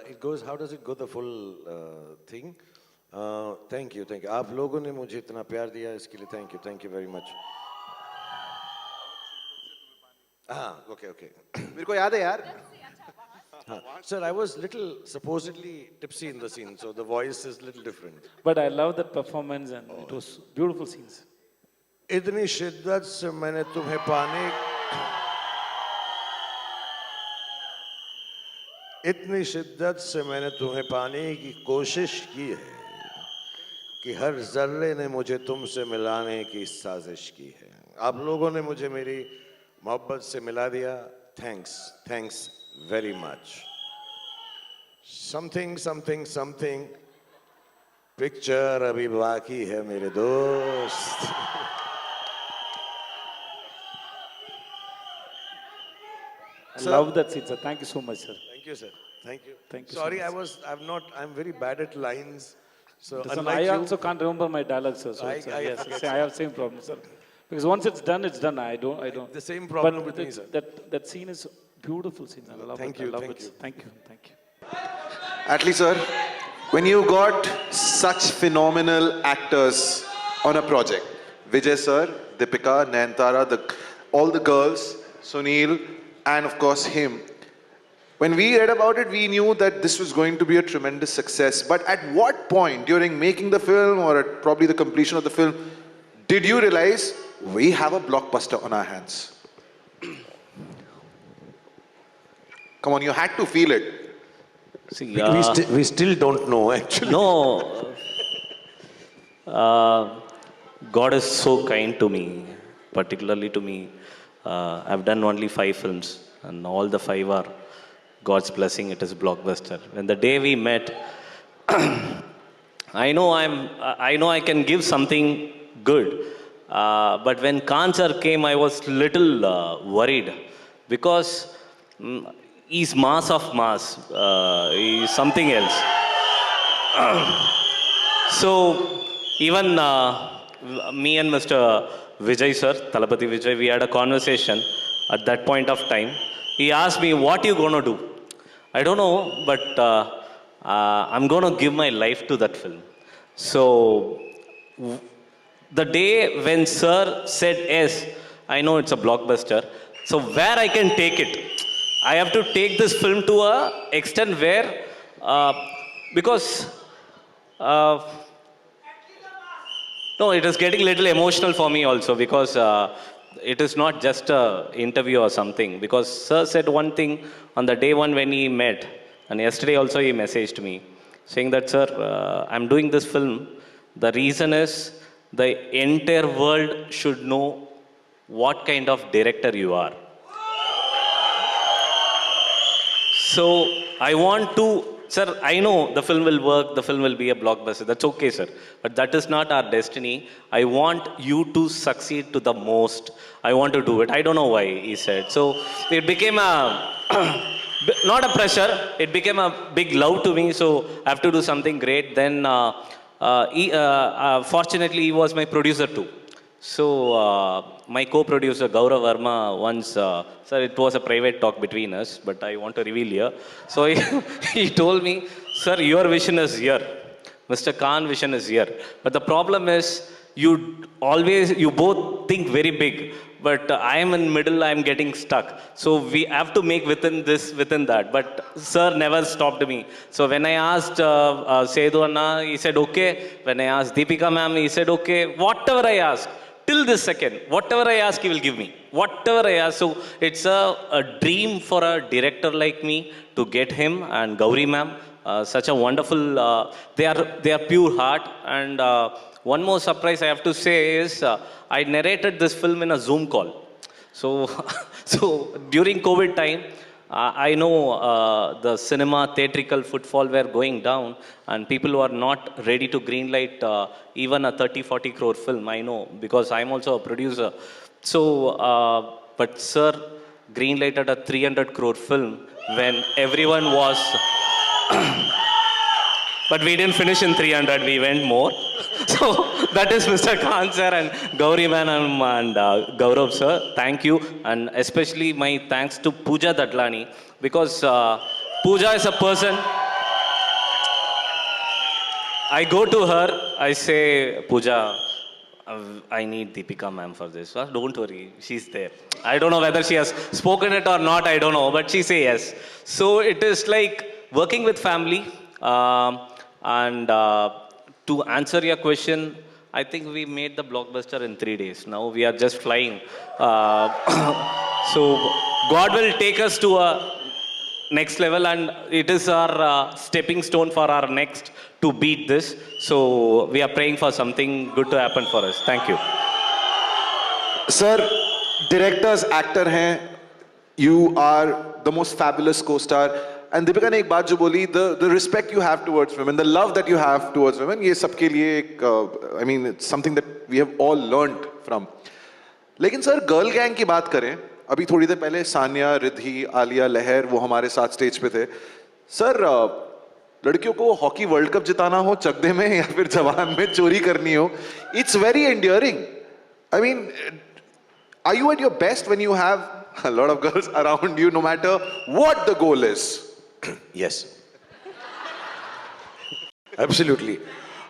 It goes. How does it go? The full thing. Thank you आप लोगों ने मुझे इतना प्यार दिया इसके लिए thank you very much हाँ ओके मेरे को याद है यार. Sir I was little supposedly tipsy in the scene so the voice is little different But I love that performance and it was beautiful scenes. इतनी शिद्दत से मैंने तुम्हें पाने इतनी शिद्दत से मैंने तुम्हें पाने की कोशिश की है कि हर जर्रे ने मुझे तुमसे मिलाने की साजिश की है आप लोगों ने मुझे मेरी मोहब्बत से मिला दिया thanks very much something picture अभी बाकी है मेरे दोस्त I love that scene, sir. Thank you so much, sir. Thank you, sir. Thank you. Thank you so Sorry, much. I'm very bad at lines. So Listen, unlike I you, also can't remember my dialogues, sir. So I yes, forget, sir, I have same problem, sir. Because once it's done, it's done. I don't. the same problem But with me, sir. that scene is beautiful scene. I love Thank it. you, I love thank it. you. Thank you. Atlee sir, when you got such phenomenal actors on a project, Vijay sir, Deepika, Nayanthara, all the girls, Sunil, and of course him. When we read about it, we knew that this was going to be a tremendous success. But at what point during making the film or at probably the completion of the film, did you realize we have a blockbuster on our hands? Come on, you had to feel it. See, we still don't know actually. no, God is so kind to me, particularly to me. I've done only 5 films, and all the 5 are God's blessing. It is blockbuster. When the day we met, I know I can give something good. But when cancer came, I was little worried because he's mass of mass. He's something else. So even me and Mr. Vijay sir, Talapati Vijay, we had a conversation at that point of time. He asked me, what you gonna do? I don't know, but I'm gonna give my life to that film. So the day when sir said yes, I know it's a blockbuster. So where I can take it? I have to take this film to a extent where, because no, it is getting a little emotional for me also because it is not just a interview or something. Because sir said one thing on the day one when he met, and yesterday also he messaged me saying that, sir, I'm doing this film. The reason is the entire world should know what kind of director you are. So I want to, sir, I know the film will work, the film will be a blockbuster. That's okay, sir. But that is not our destiny. I want you to succeed to the most. I want to do it. I don't know why, he said. So it became a, not a pressure, it became a big love to me. So I have to do something great. Then, fortunately, he was my producer too. So my co-producer Gaurav Verma once, sir, it was a private talk between us, but I want to reveal here. So he told me, sir, your vision is here. Mr. Khan vision is here. But the problem is, you both think very big, but I am in middle, I am getting stuck. So we have to make within that. But sir never stopped me. So when I asked Sedu Anna, he said, okay. When I asked Deepika ma'am, he said, okay. Whatever I ask, till this second, whatever I ask, he will give me. Whatever I ask. So it's a dream for a director like me to get him and Gauri ma'am. Such a wonderful, they are pure heart. And one more surprise I have to say is, I narrated this film in a Zoom call. So, so during COVID time, I know the cinema theatrical footfall were going down and people were not ready to greenlight even a 30-40 crore film, I know, because I'm also a producer. So, but sir greenlighted a 300 crore film when everyone was... But we didn't finish in 300, we went more. So that is Mr. Khan sir and Gauri Manam and Gaurav sir. Thank you. And especially my thanks to Pooja Dadlani, because Pooja is a person, I go to her, I say, Pooja, I need Deepika ma'am for this. Don't worry, she's there. I don't know whether she has spoken it or not, I don't know, but she say yes. So it is like working with family. And to answer your question, I think we made the blockbuster in 3 days. Now we are just flying. So God will take us to a next level, and it is our stepping stone for our next to beat this. So we are praying for something good to happen for us. Thank you. Sir, directors, actor hain. You are the most fabulous co-star. And Deepika ne ek baat jo boli, the respect you have towards women, the love that you have towards women, ye sabke liye ek, I mean, it's something that we have all learned from. लेकिन sir girl gang की बात करें, अभी थोड़ी देर पहले सानिया, रिद्धि, आलिया, लहर वो हमारे साथ स्टेज पे थे. सर लड़कियों को हॉकी वर्ल्ड कप जिताना हो चकदे में या फिर जवान में चोरी करनी हो, it's very endearing. I mean, are you at your best when you have a lot of girls around you, no matter what the goal is? Yes. Absolutely.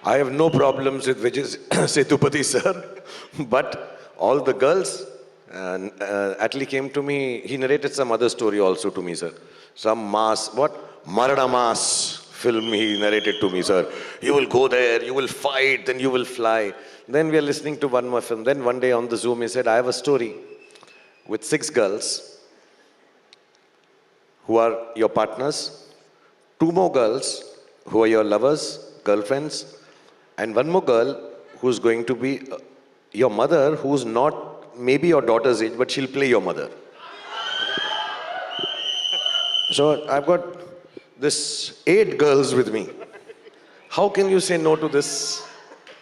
I have no problems with Vijay Sethupathi sir, but all the girls, Atlee came to me, he narrated some other story also to me, sir. Some mass, Marada Mass film he narrated to me, sir. You will go there, you will fight, then you will fly. Then we are listening to one more film. Then one day on the Zoom he said, I have a story with 6 girls who are your partners, 2 more girls who are your lovers, girlfriends, and 1 more girl who's going to be your mother, who's not maybe your daughter's age, but she'll play your mother. So I've got this 8 girls with me. How can you say no to this?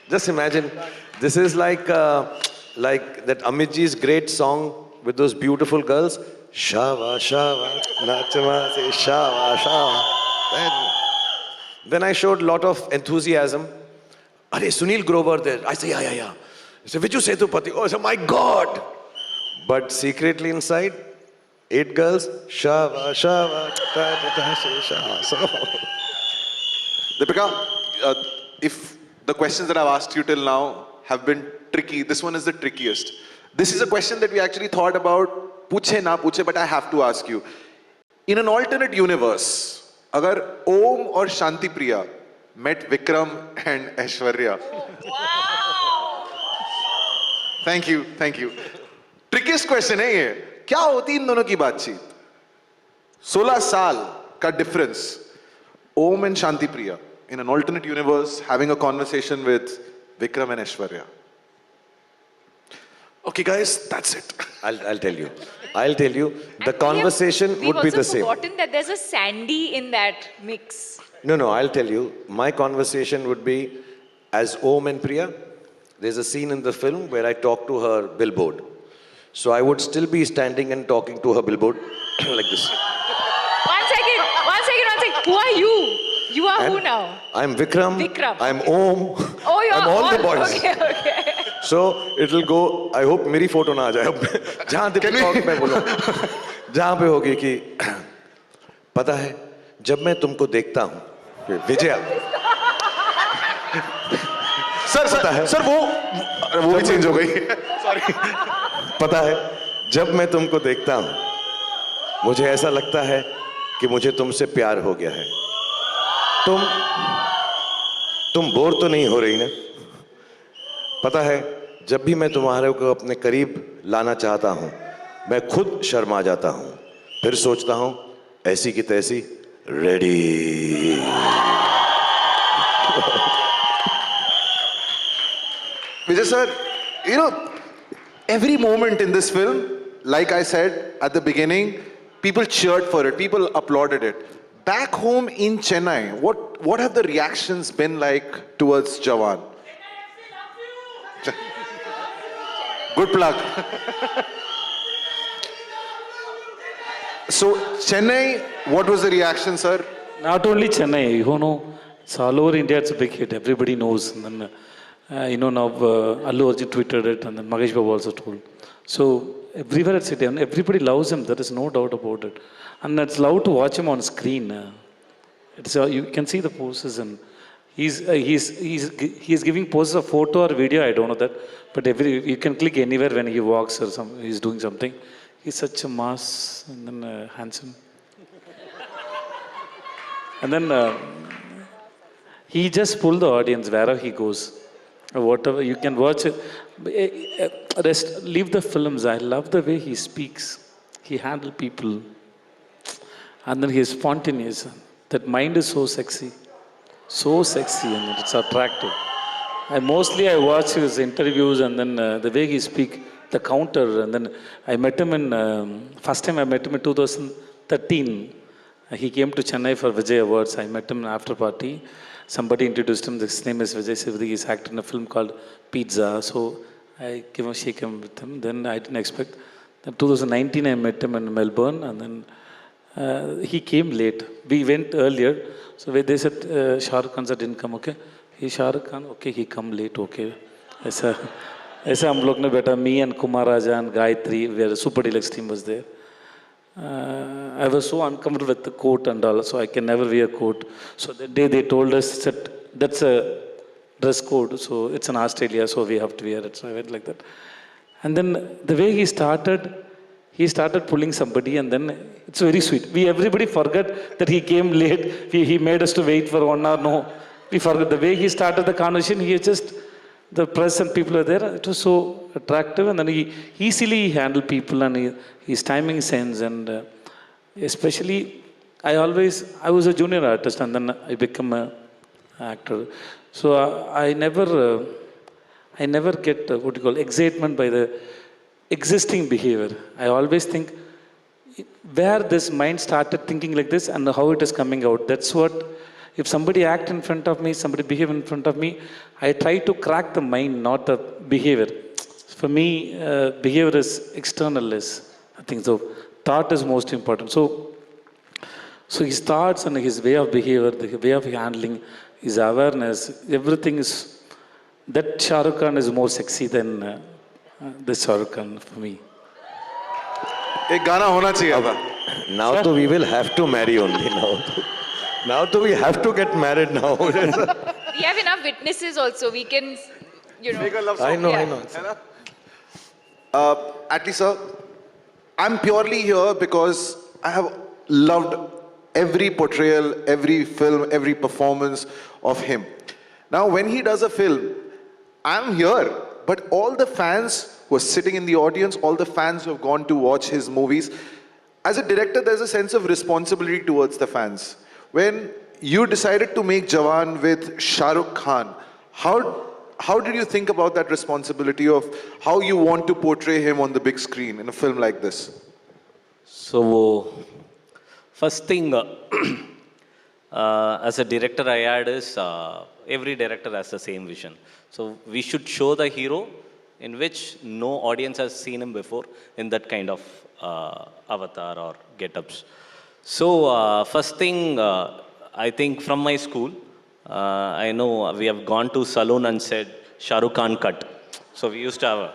Just imagine, this is like that Amitji's great song with those beautiful girls. Shava, shava, nachma se shava, shava. Then I showed a lot of enthusiasm. Are Sunil Grover there? I say, yeah. He said, Vijay Sethupathi. Oh, I said, my God. But secretly inside, 8 girls, shava, shava, shava. Deepika, if the questions that I've asked you till now have been tricky, this one is the trickiest. This is a question that we actually thought about, puche na puche, but I have to ask you. In an alternate universe, agar Om or Shanti Priya met Vikram and Aishwarya. Wow! Thank you. Trickiest question है ये. क्या होती इन दोनों की बातचीत? 16 साल का difference. Om and Shanti Priya in an alternate universe having a conversation with Vikram and Aishwarya. Okay, guys, that's it. I'll tell you. The conversation would be the same. We've also forgotten that there's a Sandy in that mix. No, I'll tell you. My conversation would be, as Om and Priya, there's a scene in the film where I talk to her billboard. So I would still be standing and talking to her billboard like this. One second. Who are you? You are who now? I'm Vikram. I'm Om. Oh, you're I'm all the boys. Okay. So it'll go, I hope मेरी photo ना आ जाए अब जहाँ Deepika मैं बोलूँ जहाँ पे होगी कि पता है जब मैं तुमको देखता हूँ विजय सर वो भी चेंज हो गई सॉरी पता है जब मैं तुमको देखता हूँ मुझे ऐसा लगता है कि मुझे तुमसे प्यार हो गया है तुम बोर तो नहीं हो रही ना पता है जब भी मैं तुम्हारे को अपने करीब लाना चाहता हूं मैं खुद शर्मा जाता हूं फिर सोचता हूं ऐसी की तैसी ready Vijay sir, you know, every moment in this film, like I said at the beginning, people cheered for it, people applauded it. Back home in Chennai, what have the reactions been like towards Jawan? Good plug. So, Chennai, what was the reaction, sir? Not only Chennai, you know, it's all over India, it's a big hit. Everybody knows. And then, now Allu Arjun tweeted it, and then Mahesh Babu also told. So, everywhere it's hit, and everybody loves him. There is no doubt about it. And it's loud to watch him on screen. You can see the poses, and He's giving poses of photo or video. I don't know that, but you can click anywhere when he walks or he's doing something. He's such a mass and then handsome. And then he just pulled the audience wherever he goes. Whatever, you can watch it. Leave the films. I love the way he speaks. He handles people. And then he is spontaneous. That mind is so sexy. So sexy and it's attractive. I watch his interviews and then the way he speaks, the counter. And then I met him first time I met him in 2013. He came to Chennai for Vijay Awards. I met him in after party. Somebody introduced him. His name is Vijay Sivadi. He's acted in a film called Pizza. So I gave a shake him with him. Then I didn't expect. Then 2019 I met him in Melbourne and then he came late. We went earlier. So they said Shahrukh Khan didn't come. Okay. He Shahrukh Khan. Okay. He come late. Okay. ऐसा हम लोग ने बैठा. Me and Kumar Raja and Gayatri, where the Super Deluxe team was there. I was so uncomfortable with the coat and all, so I can never wear a coat. So the day they told us that that's a dress code, so it's in Australia, so we have to wear it. So I went like that. And then the way he started pulling somebody, and then it's very sweet. Everybody forgot that he came late. He made us to wait for 1 hour. No, we forgot the way he started the conversation. The press and people are there. It was so attractive, and then he easily handled people, and his timing sense, and especially I was a junior artist, and then I become an actor. So I never get excitement by the existing behavior. I always think where this mind started thinking like this and how it is coming out. That's what. If somebody act in front of me, somebody behave in front of me, I try to crack the mind, not the behavior. For me, behavior is externalness. I think so. Thought is most important. So his thoughts and his way of behavior, the way of handling, his awareness, everything is. That Shahrukh Khan is more sexy than this Shahrukh Khan for me. एक गाना होना चाहिए था. Now we will have to marry only now. Now we have to get married now. We have enough witnesses also. We can, Make a love song. I know. Atlee sir, I'm purely here because I have loved every portrayal, every film, every performance of him. Now, when he does a film, I'm here, but all the fans who are sitting in the audience, all the fans who have gone to watch his movies, as a director, there's a sense of responsibility towards the fans. When you decided to make Jawan with Shahrukh Khan, how did you think about that responsibility of how you want to portray him on the big screen in a film like this? So, first thing, as a director I had is, every director has the same vision. So, we should show the hero in which no audience has seen him before in that kind of avatar or get-ups. So, first thing, I think from my school, I know we have gone to saloon and said, Shahrukh Khan cut. So, we used to have a...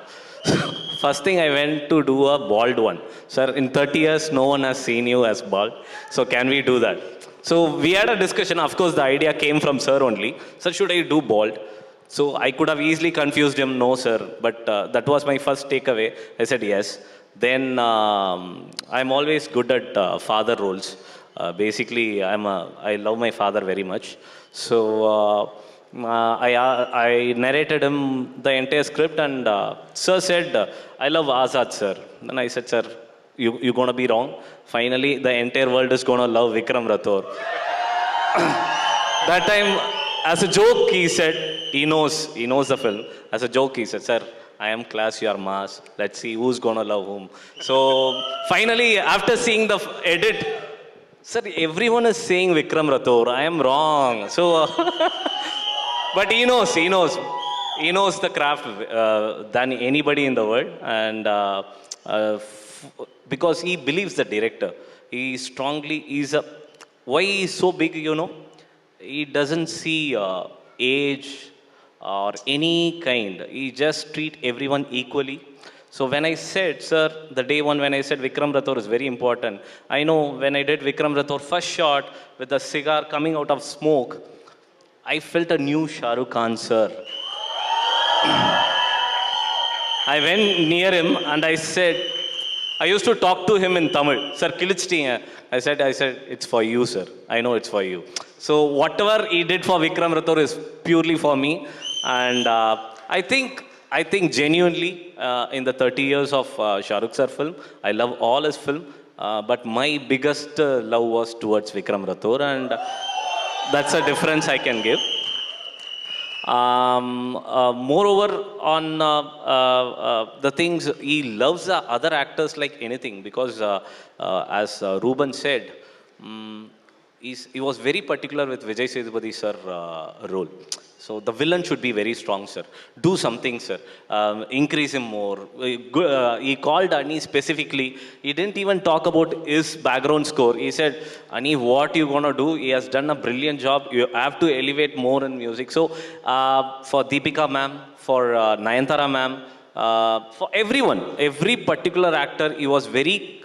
First thing, I went to do a bald one. Sir, in 30 years, no one has seen you as bald. So, can we do that? So, we had a discussion. Of course, the idea came from sir only. Sir, should I do bald? So, I could have easily confused him, no, sir. But that was my first takeaway. I said yes. Then I'm always good at father roles. Basically, I love my father very much. So I narrated him the entire script, and sir said, I love Azad, sir. Then I said, sir, you're going to be wrong. Finally, the entire world is going to love Vikram Rathore. That time, as a joke, he said, he knows the film. As a joke, he said, sir, I am class, you are mass. Let's see who's gonna love whom. So finally, after seeing the edit, sir, everyone is saying Vikram Rathore. I am wrong. So, but he knows the craft than anybody in the world, and because he believes the director, why he is so big, he doesn't see age or any kind. He just treat everyone equally. So when I said, sir, the day one when I said Vikram Rathore is very important, I know when I did Vikram Rathore first shot with the cigar coming out of smoke, I felt a new Shahrukh Khan, sir. I went near him and I said, I used to talk to him in Tamil. Sir, kilichtinga. I said, it's for you, sir. I know it's for you. So whatever he did for Vikram Rathore is purely for me. And I think genuinely, in the 30 years of Shahrukh sir film, I love all his film. But my biggest love was towards Vikram Rathore, and that's a difference I can give. Moreover, on the things, he loves the other actors like anything, because as Ruben said, he was very particular with Vijay Sethupathi sir role. So the villain should be very strong, sir. Do something, sir. Increase him more. He called Ani specifically. He didn't even talk about his background score. He said, Ani, what you gonna do? He has done a brilliant job. You have to elevate more in music. So for Deepika ma'am, for Nayanthara ma'am, for everyone, every particular actor, he was very,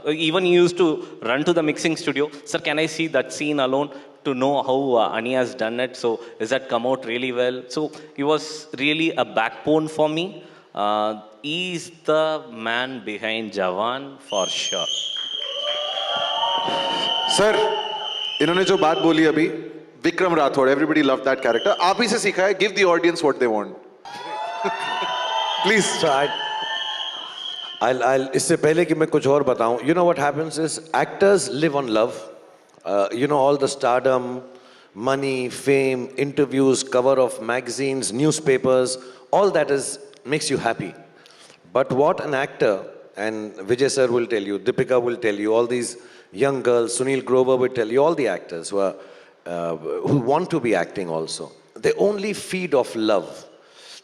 even he used to run to the mixing studio. Sir, can I see that scene alone? To know how Ani has done it. So, is that come out really well? So, he was really a backbone for me. He's the man behind Jawan for sure. Sir, इन्होंने जो बात बोली अभी, Vikram Rathore, everybody loved that character. आप ही से सीखा है. Give the audience what they want. Please. So I'll इससे पहले कि मैं कुछ और बताऊं, you know what happens is actors live on love. You know, all the stardom, money, fame, interviews, cover of magazines, newspapers, all that makes you happy. But what an actor, and Vijay sir will tell you, Deepika will tell you, all these young girls, Sunil Grover will tell you, all the actors who want to be acting also, they only feed off love.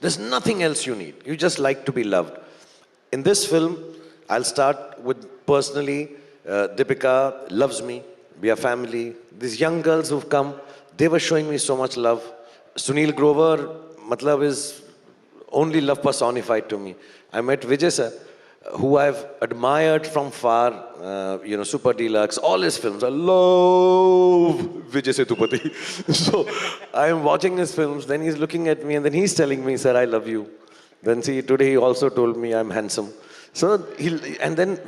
There's nothing else you need. You just like to be loved. In this film, I'll start with personally, Deepika loves me. We are family. These young girls who've come, they were showing me so much love. Sunil Grover, matlab, is only love personified to me. I met Vijay sir, who I've admired from far, you know, Super Deluxe, all his films. I love Vijay Sethupathi. So I am watching his films, then he's looking at me and then he's telling me, sir, I love you. Then see, today he also told me I'm handsome. So and then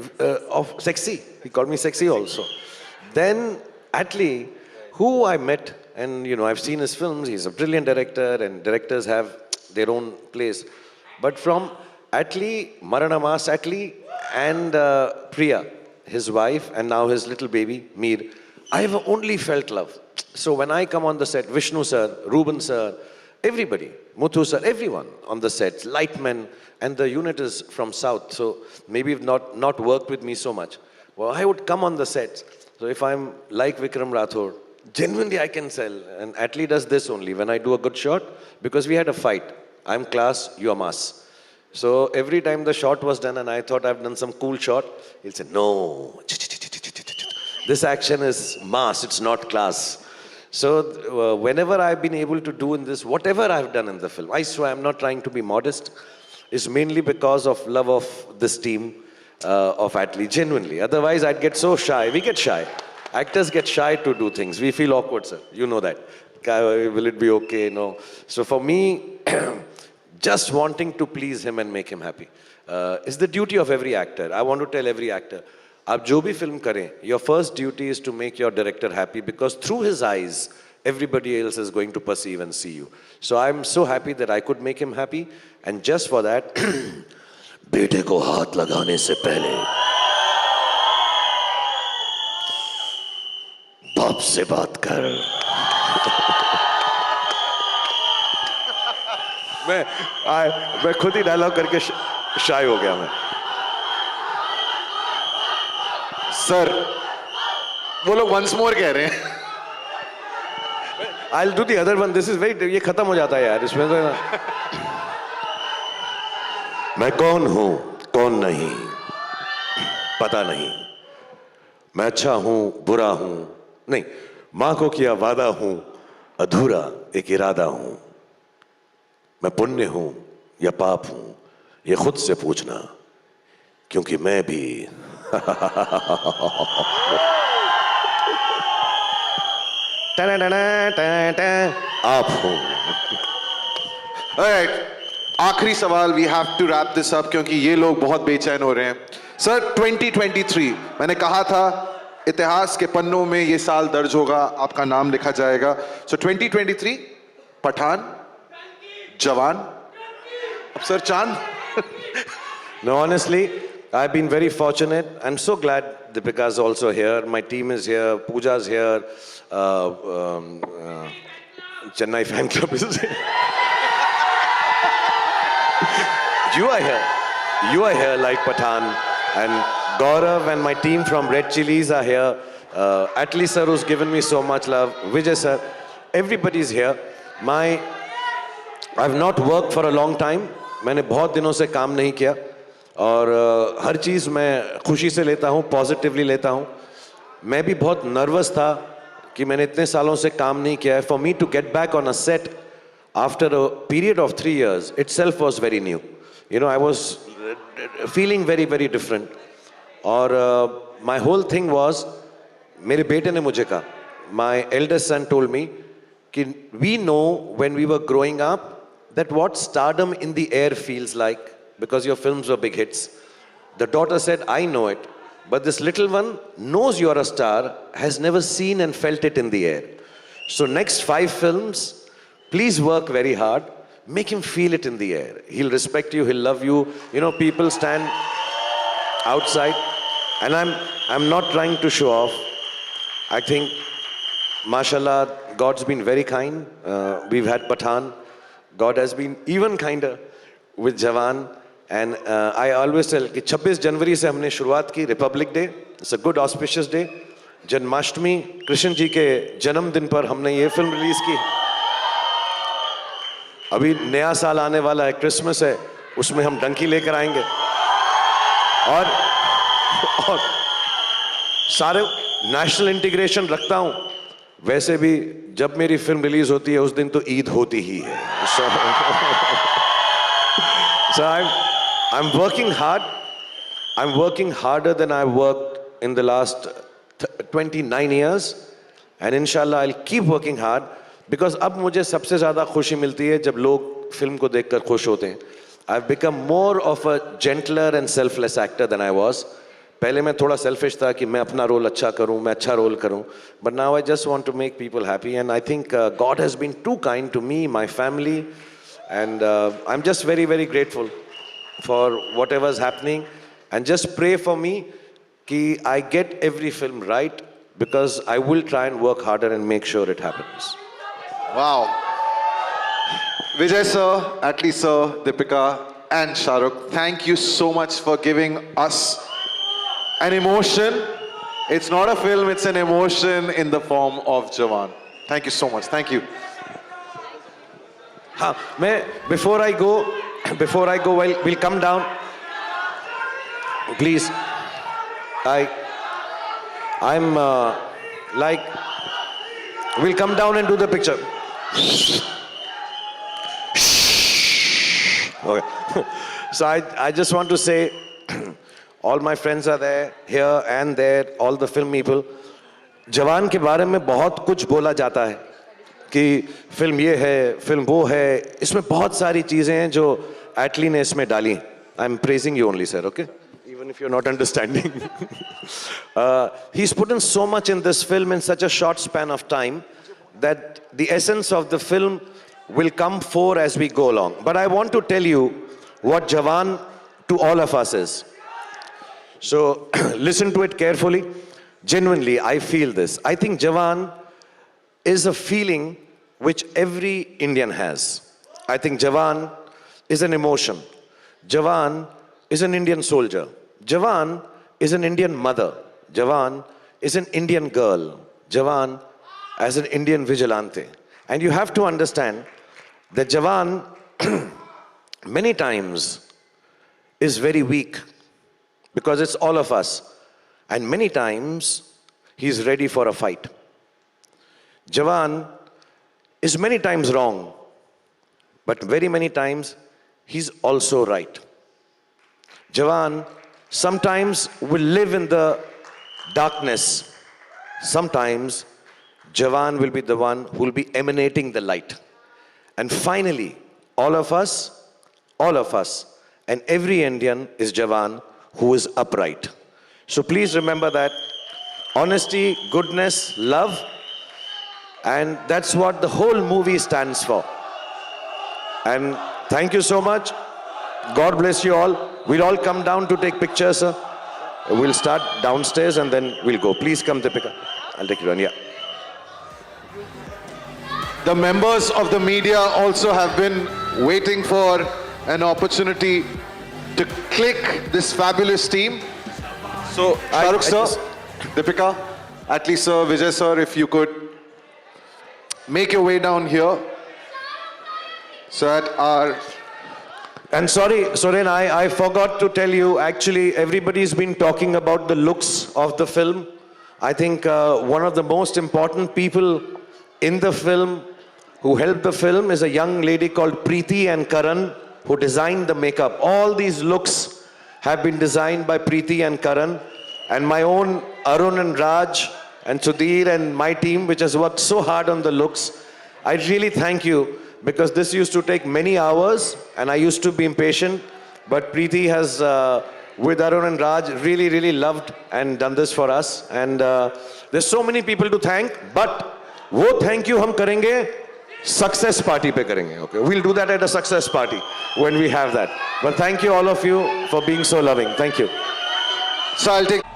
of sexy, he called me sexy also. Then Atlee, who I met, and you know, I've seen his films, he's a brilliant director and directors have their own place. But from Atlee, Maranamas Atlee and Priya, his wife, and now his little baby, Mir, I've only felt love. So when I come on the set, Vishnu sir, Ruben sir, everybody, Muthu sir, everyone on the set, Lightmen, and the unit is from South, so maybe not worked with me so much. Well, I would come on the sets. So if I'm like Vikram Rathore, genuinely I can sell. And Atlee does this only when I do a good shot, because we had a fight. I'm class, you're mass. So every time the shot was done and I thought I've done some cool shot, he'll say, no, this action is mass, it's not class. So whenever I've been able to do in this, whatever I've done in the film, I swear I'm not trying to be modest, is mainly because of love of this team. Of Atlee, genuinely. Otherwise, I'd get so shy. We get shy. Actors get shy to do things. We feel awkward, sir. You know that. Will it be okay? No. So for me, just wanting to please him and make him happy is the duty of every actor. I want to tell every actor, आप जो भी film करें, your first duty is to make your director happy, because through his eyes, everybody else is going to perceive and see you. So I'm so happy that I could make him happy, and just for that, बेटे को हाथ लगाने से पहले बाप से बात कर. मैं खुद ही डायलॉग करके शाय हो गया मैं. सर, वो लोग once more कह रहे हैं. I'll do the other one. This is very, ये खत्म हो जाता है यार इसमें तो. मैं कौन हूं, कौन नहीं, पता नहीं. मैं अच्छा हूं, बुरा हूं, नहीं, मां को किया वादा हूं, अधूरा एक इरादा हूं. मैं पुण्य हूं या पाप हूं, ये खुद से पूछना, क्योंकि मैं भी आप हो। Alright, आखिरी सवाल, we have to wrap this up क्योंकि ये लोग बहुत बेचैन हो रहे हैं। सर 2023 मैंने कहा था इतिहास के पन्नों में ये साल दर्ज होगा, आपका नाम लिखा जाएगा। So 2023 पठान, जवान, अब सर चांद। No, honestly, I've been very fortunate. I'm so glad Deepika's also here. My team is here. Pooja's here. Chennai fan club is here. You are here. You are here like Pathan. And Gaurav and my team from Red Chilies are here. Atlee sir, who's given me so much love. Vijay sir. Everybody's here. I've not worked for a long time. मैंने बहुत दिनों से काम नहीं किया और हर चीज़ मैं खुशी से लेता हूँ, पॉजिटिवली लेता हूँ। मैं भी बहुत नर्वस था कि मैंने इतने सालों से काम नहीं किया है। For me to get back on a set after a period of 3 years itself was very new. You know, I was feeling very, very different. और my whole thing was, मेरे बेटे ने मुझे कहा, my eldest son told me कि we know when we were growing up that what stardom in the air feels like, because your films were big hits. The daughter said, I know it, but this little one knows you're a star, has never seen and felt it in the air. So next 5 films, please work very hard, make him feel it in the air. He'll respect you, he'll love you. You know, people stand outside, and I'm not trying to show off. I think, mashallah, God's been very kind. We've had Pathan. God has been even kinder with Jawan. And I always tell कि 26 जनवरी से हमने शुरुआत की, republic day, it's a good auspicious day. Janmashtami, Krishna ji के जन्मदिन पर हमने ये फिल्म रिलीज की। अभी नया साल आने वाला है, क्रिसमस है, उसमें हम डंकी लेकर आएंगे। और सारे नेशनल इंटीग्रेशन रखता हूँ। वैसे भी जब मेरी फिल्म रिलीज होती है उस दिन तो ईद होती ही है। So I'm working hard. I'm working harder than I've worked in the last 29 years. And inshallah I'll keep working hard because अब मुझे सबसे ज़्यादा खुशी मिलती है जब लोग फिल्म को देखकर खुश होते हैं। I've become more of a gentler and selfless actor than I was. पहले मैं थोड़ा selfish था कि मैं अपना रोल अच्छा करूं, मैं अच्छा रोल करूं. But now I just want to make people happy, and I think God has been too kind to me, my family, and I'm just very, very grateful for whatever's happening. And just pray for me कि I get every film right, because I will try and work harder and make sure it happens. Wow. Vijay sir, Atlee sir, Deepika and Shahrukh, thank you so much for giving us an emotion. It's not a film, it's an emotion in the form of Jawan. Thank you so much. Thank you. हाँ, मैं before I go, we'll come down. Please, I'm like, we'll come down and do the picture. Okay. So I just want to say, all my friends are there, here and there, all the film people. जवान के बारे में बहुत कुछ बोला जाता है कि फिल्म ये है, फिल्म वो है, इसमें बहुत सारी चीजें हैं जो एटली ने इसमें डाली। I'm praising you only, sir, okay? Even if you're not understanding. He's put in so much in this film in such a short span of time that the essence of the film will come forth as we go along. But I want to tell you what Jawan to all of us is. So listen to it carefully. Genuinely, I feel this. I think Jawan is a feeling which every Indian has. I think Jawan is an emotion. Jawan is an Indian soldier. Jawan is an Indian mother. Jawan is an Indian girl. Jawan as an Indian vigilante. And you have to understand that Jawan many times is very weak because it's all of us. And many times he's ready for a fight. Jawan is many times wrong, but very many times he's also right. Jawan sometimes will live in the darkness. Sometimes Jawan will be the one who will be emanating the light. And finally, all of us, and every Indian is Jawan who is upright. So please remember that. Honesty, goodness, love, and that's what the whole movie stands for. And thank you so much. God bless you all. We'll all come down to take pictures, sir. We'll start downstairs and then we'll go. Please come, Deepika. I'll take you on, yeah. The members of the media also have been waiting for an opportunity to click this fabulous team. So, Shahrukh sir, Deepika, Atlee sir, Vijay sir, if you could make your way down here so that our... And sorry, Soren, I forgot to tell you, actually, everybody's been talking about the looks of the film. I think one of the most important people in the film who helped the film is a young lady called Preeti and Karan, who designed the makeup. All these looks have been designed by Preeti and Karan, and my own Arun and Raj and Sudhir and my team, which has worked so hard on the looks. I really thank you, because this used to take many hours and I used to be impatient, but Preeti has, with Arun and Raj, really loved and done this for us. And there's so many people to thank, but wo thank you hum karenge success party pe karenge, okay? We'll do that at a success party when we have that. But thank you all of you for being so loving. Thank you. So I'll take...